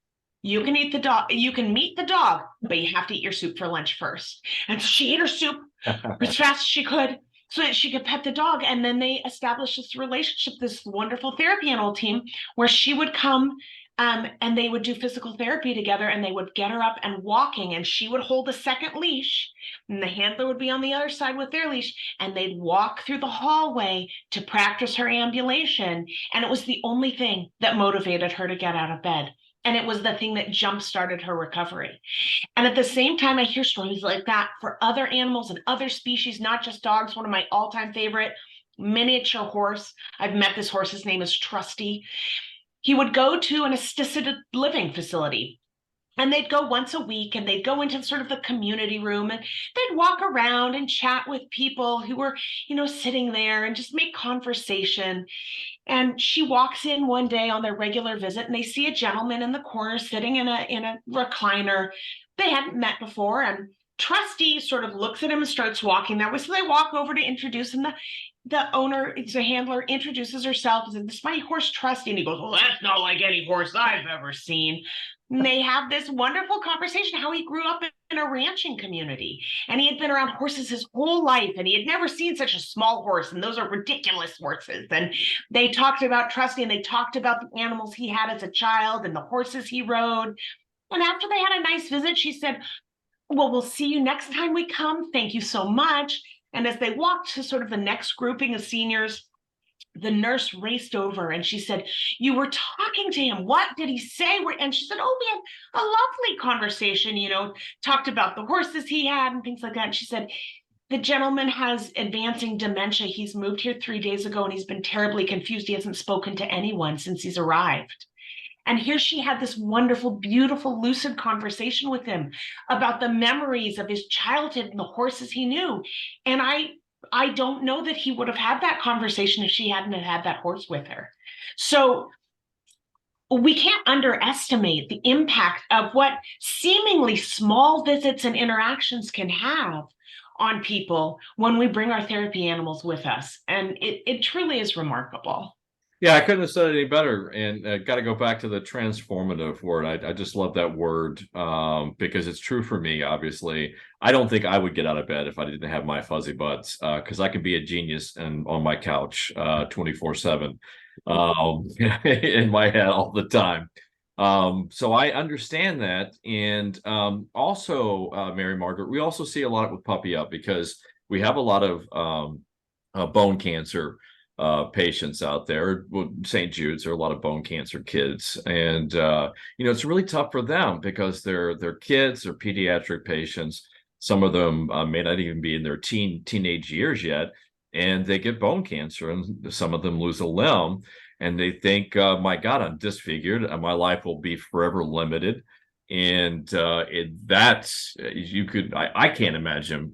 "You can eat the dog. You can meet the dog, but you have to eat your soup for lunch first." And so she ate her soup as fast as she could so that she could pet the dog. And then they established this relationship, this wonderful therapy animal team, where she would come and they would do physical therapy together, and they would get her up and walking, and she would hold a second leash, and the handler would be on the other side with their leash, and they'd walk through the hallway to practice her ambulation. And it was the only thing that motivated her to get out of bed. And it was the thing that jump-started her recovery. And at the same time, I hear stories like that for other animals and other species, not just dogs. One of my all-time favorite, miniature horse. I've met this horse. His name is Trusty. He would go to an assisted living facility, and they'd go once a week, and they'd go into sort of the community room, and they'd walk around and chat with people who were, sitting there, and just make conversation. And she walks in one day on their regular visit, and they see a gentleman in the corner sitting in a recliner they hadn't met before. And Trusty sort of looks at him and starts walking that way. So they walk over to introduce him. The owner, the handler, introduces herself and says, "This is my horse, Trusty." And he goes, "Well, that's not like any horse I've ever seen." And they have this wonderful conversation, how he grew up in a ranching community, and he had been around horses his whole life, and he had never seen such a small horse, and those are ridiculous horses. And they talked about Trusty, and they talked about the animals he had as a child and the horses he rode. And after they had a nice visit, she said, "Well, we'll see you next time we come. Thank you so much." And as they walked to sort of the next grouping of seniors, the nurse raced over and she said, "You were talking to him. What did he say?" And she said, "Oh, we had a lovely conversation, talked about the horses he had and things like that." And she said, "The gentleman has advancing dementia. He's moved here 3 days ago, and he's been terribly confused. He hasn't spoken to anyone since he's arrived." And here she had this wonderful, beautiful, lucid conversation with him about the memories of his childhood and the horses he knew. And I don't know that he would have had that conversation if she hadn't had that horse with her. So we can't underestimate the impact of what seemingly small visits and interactions can have on people when we bring our therapy animals with us. And it truly is remarkable. Yeah, I couldn't have said it any better. And got to go back to the transformative word. I just love that word because it's true for me, obviously. I don't think I would get out of bed if I didn't have my Fuzzybutts because I could be a genius and on my couch 24/7. in my head all the time. So I understand that. And also, Mary Margaret, we also see a lot with Puppy Up because we have a lot of bone cancer patients out there. Well, St. Jude's, there are a lot of bone cancer kids. And it's really tough for them because they're kids, they're pediatric patients. Some of them may not even be in their teenage years yet, and they get bone cancer, and some of them lose a limb, and they think, my God, I'm disfigured, and my life will be forever limited. And I can't imagine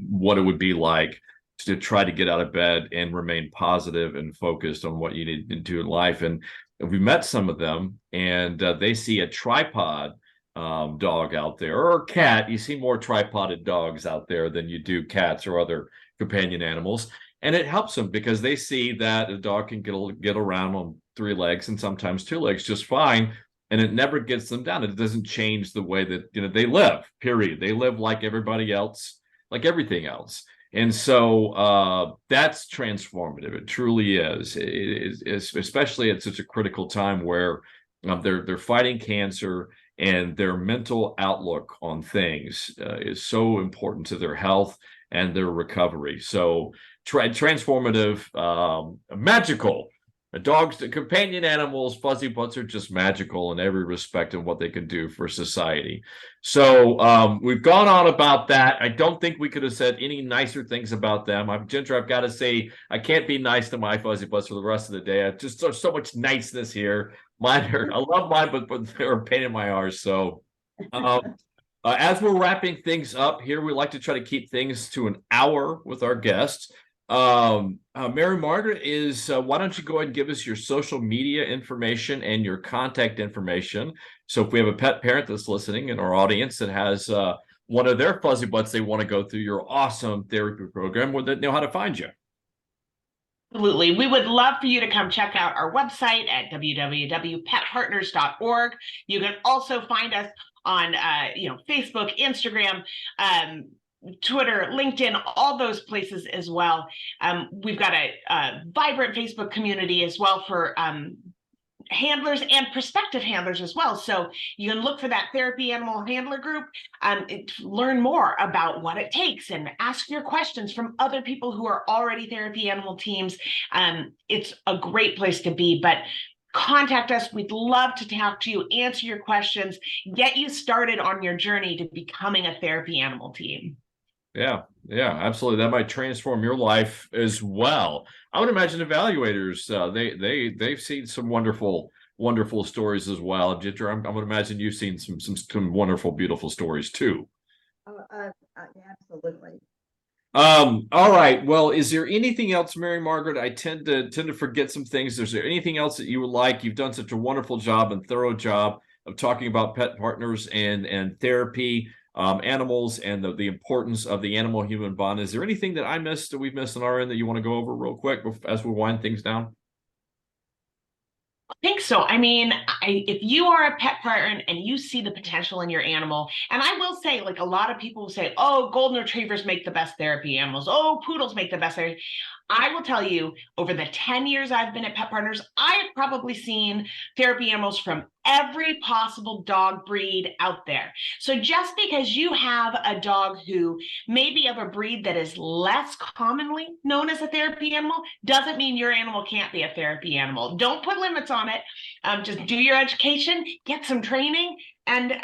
what it would be like to try to get out of bed and remain positive and focused on what you need to do in life. And we met some of them, and they see a tripod dog out there, or cat. You see more tripoded dogs out there than you do cats or other companion animals. And it helps them because they see that a dog can get around on 3 legs and sometimes 2 legs just fine. And it never gets them down. It doesn't change the way that they live, period. They live like everybody else, like everything else. And so that's transformative. It truly is. It is, especially at such a critical time where they're fighting cancer, and their mental outlook on things is so important to their health and their recovery. So transformative, magical. Dogs, the companion animals, Fuzzybutts are just magical in every respect of what they can do for society. So we've gone on about that. I don't think we could have said any nicer things about them. Ginger, I've got to say, I can't be nice to my Fuzzybutts for the rest of the day. I just there's so much niceness here. I love mine, but they're a pain in my arse. So as we're wrapping things up here, we like to try to keep things to an hour with our guests. Mary Margaret, why don't you go ahead and give us your social media information and your contact information? So if we have a pet parent that's listening in our audience that has one of their Fuzzybutts they want to go through your awesome therapy program, would they know how to find you? Absolutely. We would love for you to come check out our website at www.petpartners.org. You can also find us on Facebook, Instagram, Twitter, LinkedIn, all those places as well. We've got a vibrant Facebook community as well for handlers and prospective handlers as well. So you can look for that therapy animal handler group, learn more about what it takes, and ask your questions from other people who are already therapy animal teams. It's a great place to be, but contact us. We'd love to talk to you, answer your questions, get you started on your journey to becoming a therapy animal team. Yeah, absolutely. That might transform your life as well. I would imagine evaluators, they've seen some wonderful stories as well. Ginger, I would imagine you've seen some wonderful, beautiful stories too. Yeah, absolutely. All right. Well, is there anything else, Mary Margaret? I tend to forget some things. Is there anything else that you would like? You've done such a wonderful job and thorough job of talking about pet partners and therapy. Animals and the importance of the animal-human bond. Is there anything that we've missed on our end that you want to go over real quick as we wind things down? I think so. I mean, if you are a pet parent and you see the potential in your animal, and I will say, like, a lot of people will say, oh, golden retrievers make the best therapy animals. Oh, poodles make the best therapy. I will tell you, over the 10 years I've been at Pet Partners, I have probably seen therapy animals from every possible dog breed out there. So just because you have a dog who may be of a breed that is less commonly known as a therapy animal doesn't mean your animal can't be a therapy animal. Don't put limits on it. Just do your education, get some training, and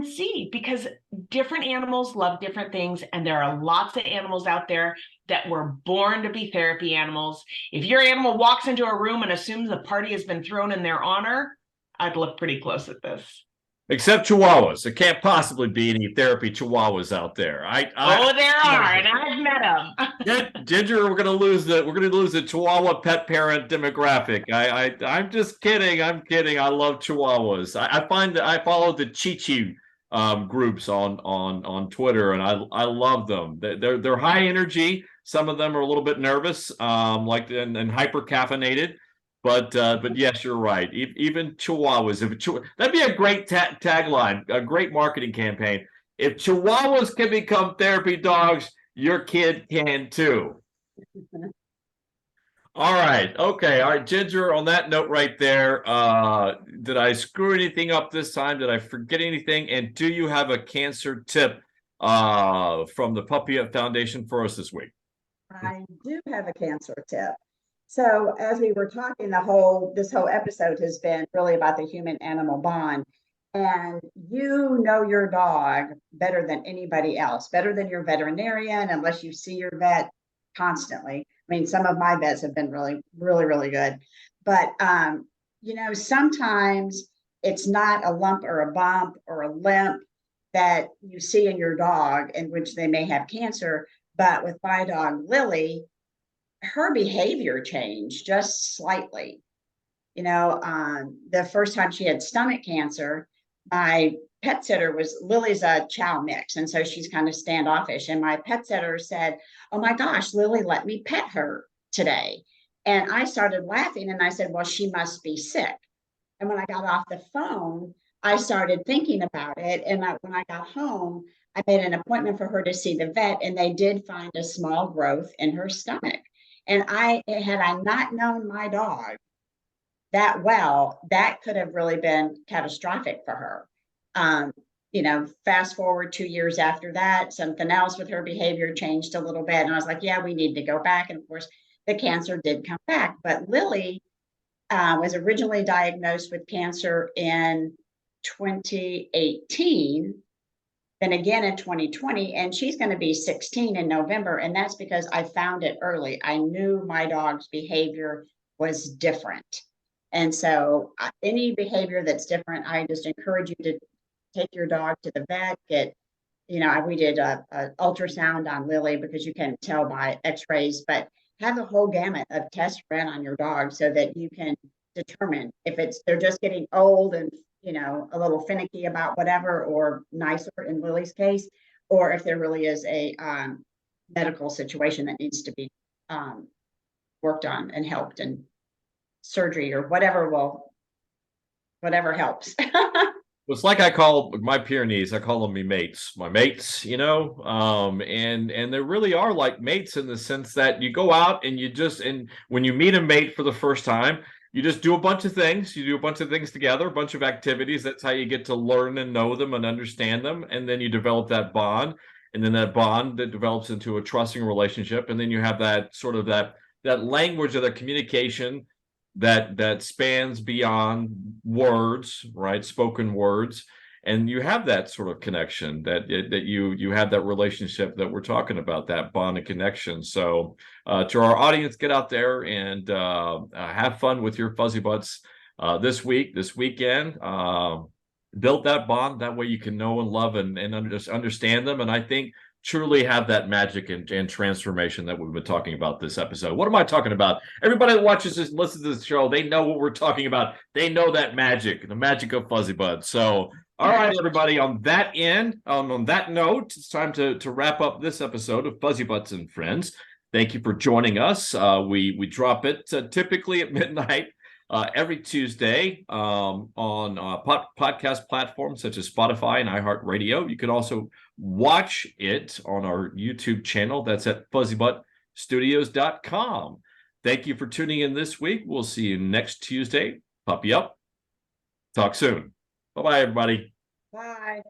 see, because different animals love different things, and there are lots of animals out there that were born to be therapy animals. If your animal walks into a room and assumes a party has been thrown in their honor, I'd look pretty close at this. Except Chihuahuas. There can't possibly be any therapy Chihuahuas out there. There are, and I've met them. Ginger, we're gonna lose the Chihuahua pet parent demographic. I'm just kidding. I'm kidding. I love Chihuahuas. I find that I follow the Chi groups on Twitter, and I love them. They're high energy. Some of them are a little bit nervous, and hyper caffeinated. But yes, you're right. Even Chihuahuas, that'd be a great tagline, a great marketing campaign. If Chihuahuas can become therapy dogs, your kid can too. All right. Okay. All right, Ginger, on that note right there, did I screw anything up this time? Did I forget anything? And do you have a cancer tip from the Puppy Up Foundation for us this week? I do have a cancer tip. So as we were talking, this whole episode has been really about the human animal bond. And you know your dog better than anybody else, better than your veterinarian, unless you see your vet constantly. I mean, some of my vets have been really, really, really good. But sometimes it's not a lump or a bump or a limp that you see in your dog in which they may have cancer. But with my dog Lily, her behavior changed just slightly. The first time she had stomach cancer, my pet sitter was Lily's a chow mix, and so she's kind of standoffish. And my pet sitter said, "Oh my gosh, Lily let me pet her today." And I started laughing and I said, "Well, she must be sick." And when I got off the phone, I started thinking about it. And when I got home, I made an appointment for her to see the vet, and they did find a small growth in her stomach. And had I not known my dog that well, that could have really been catastrophic for her. Fast forward 2 years after that, something else with her behavior changed a little bit. And I was like, yeah, we need to go back. And of course, the cancer did come back. But Lily was originally diagnosed with cancer in 2018, then again in 2020, and she's going to be 16 in November. And that's because I found it early. I knew my dog's behavior was different. And so any behavior that's different, I just encourage you to take your dog to the vet, we did a ultrasound on Lily because you can tell by x-rays, but have a whole gamut of tests ran on your dog so that you can determine if they're just getting old and a little finicky about whatever, or nicer in Lily's case, or if there really is a medical situation that needs to be worked on and helped, and surgery or whatever helps. It's like I call my Pyrenees, I call them my mates, and they really are like mates in the sense that you go out and and when you meet a mate for the first time, you just do a bunch of things. You do a bunch of things together, a bunch of activities. That's how you get to learn and know them and understand them. And then you develop that bond. And then that bond that develops into a trusting relationship. And then you have that sort of that language of the communication that spans beyond words, right? Spoken words. And you have that sort of connection that you have that relationship that we're talking about, that bond and connection. So to our audience, get out there and have fun with your Fuzzy Butts this weekend. Build that bond. That way you can know and love and understand them. And I think truly have that magic and transformation that we've been talking about this episode. What am I talking about? Everybody that watches this, listens to the show, they know what we're talking about. They know that magic, the magic of Fuzzybutts. So, all right, everybody, on that note, it's time to wrap up this episode of Fuzzybutts and Friends. Thank you for joining us. We drop it typically at midnight every Tuesday on podcast platforms such as Spotify and iHeartRadio. You can also watch it on our YouTube channel. That's at fuzzybuttstudios.com. Thank you for tuning in this week. We'll see you next Tuesday. Puppy up. Talk soon. Bye-bye, everybody. Bye.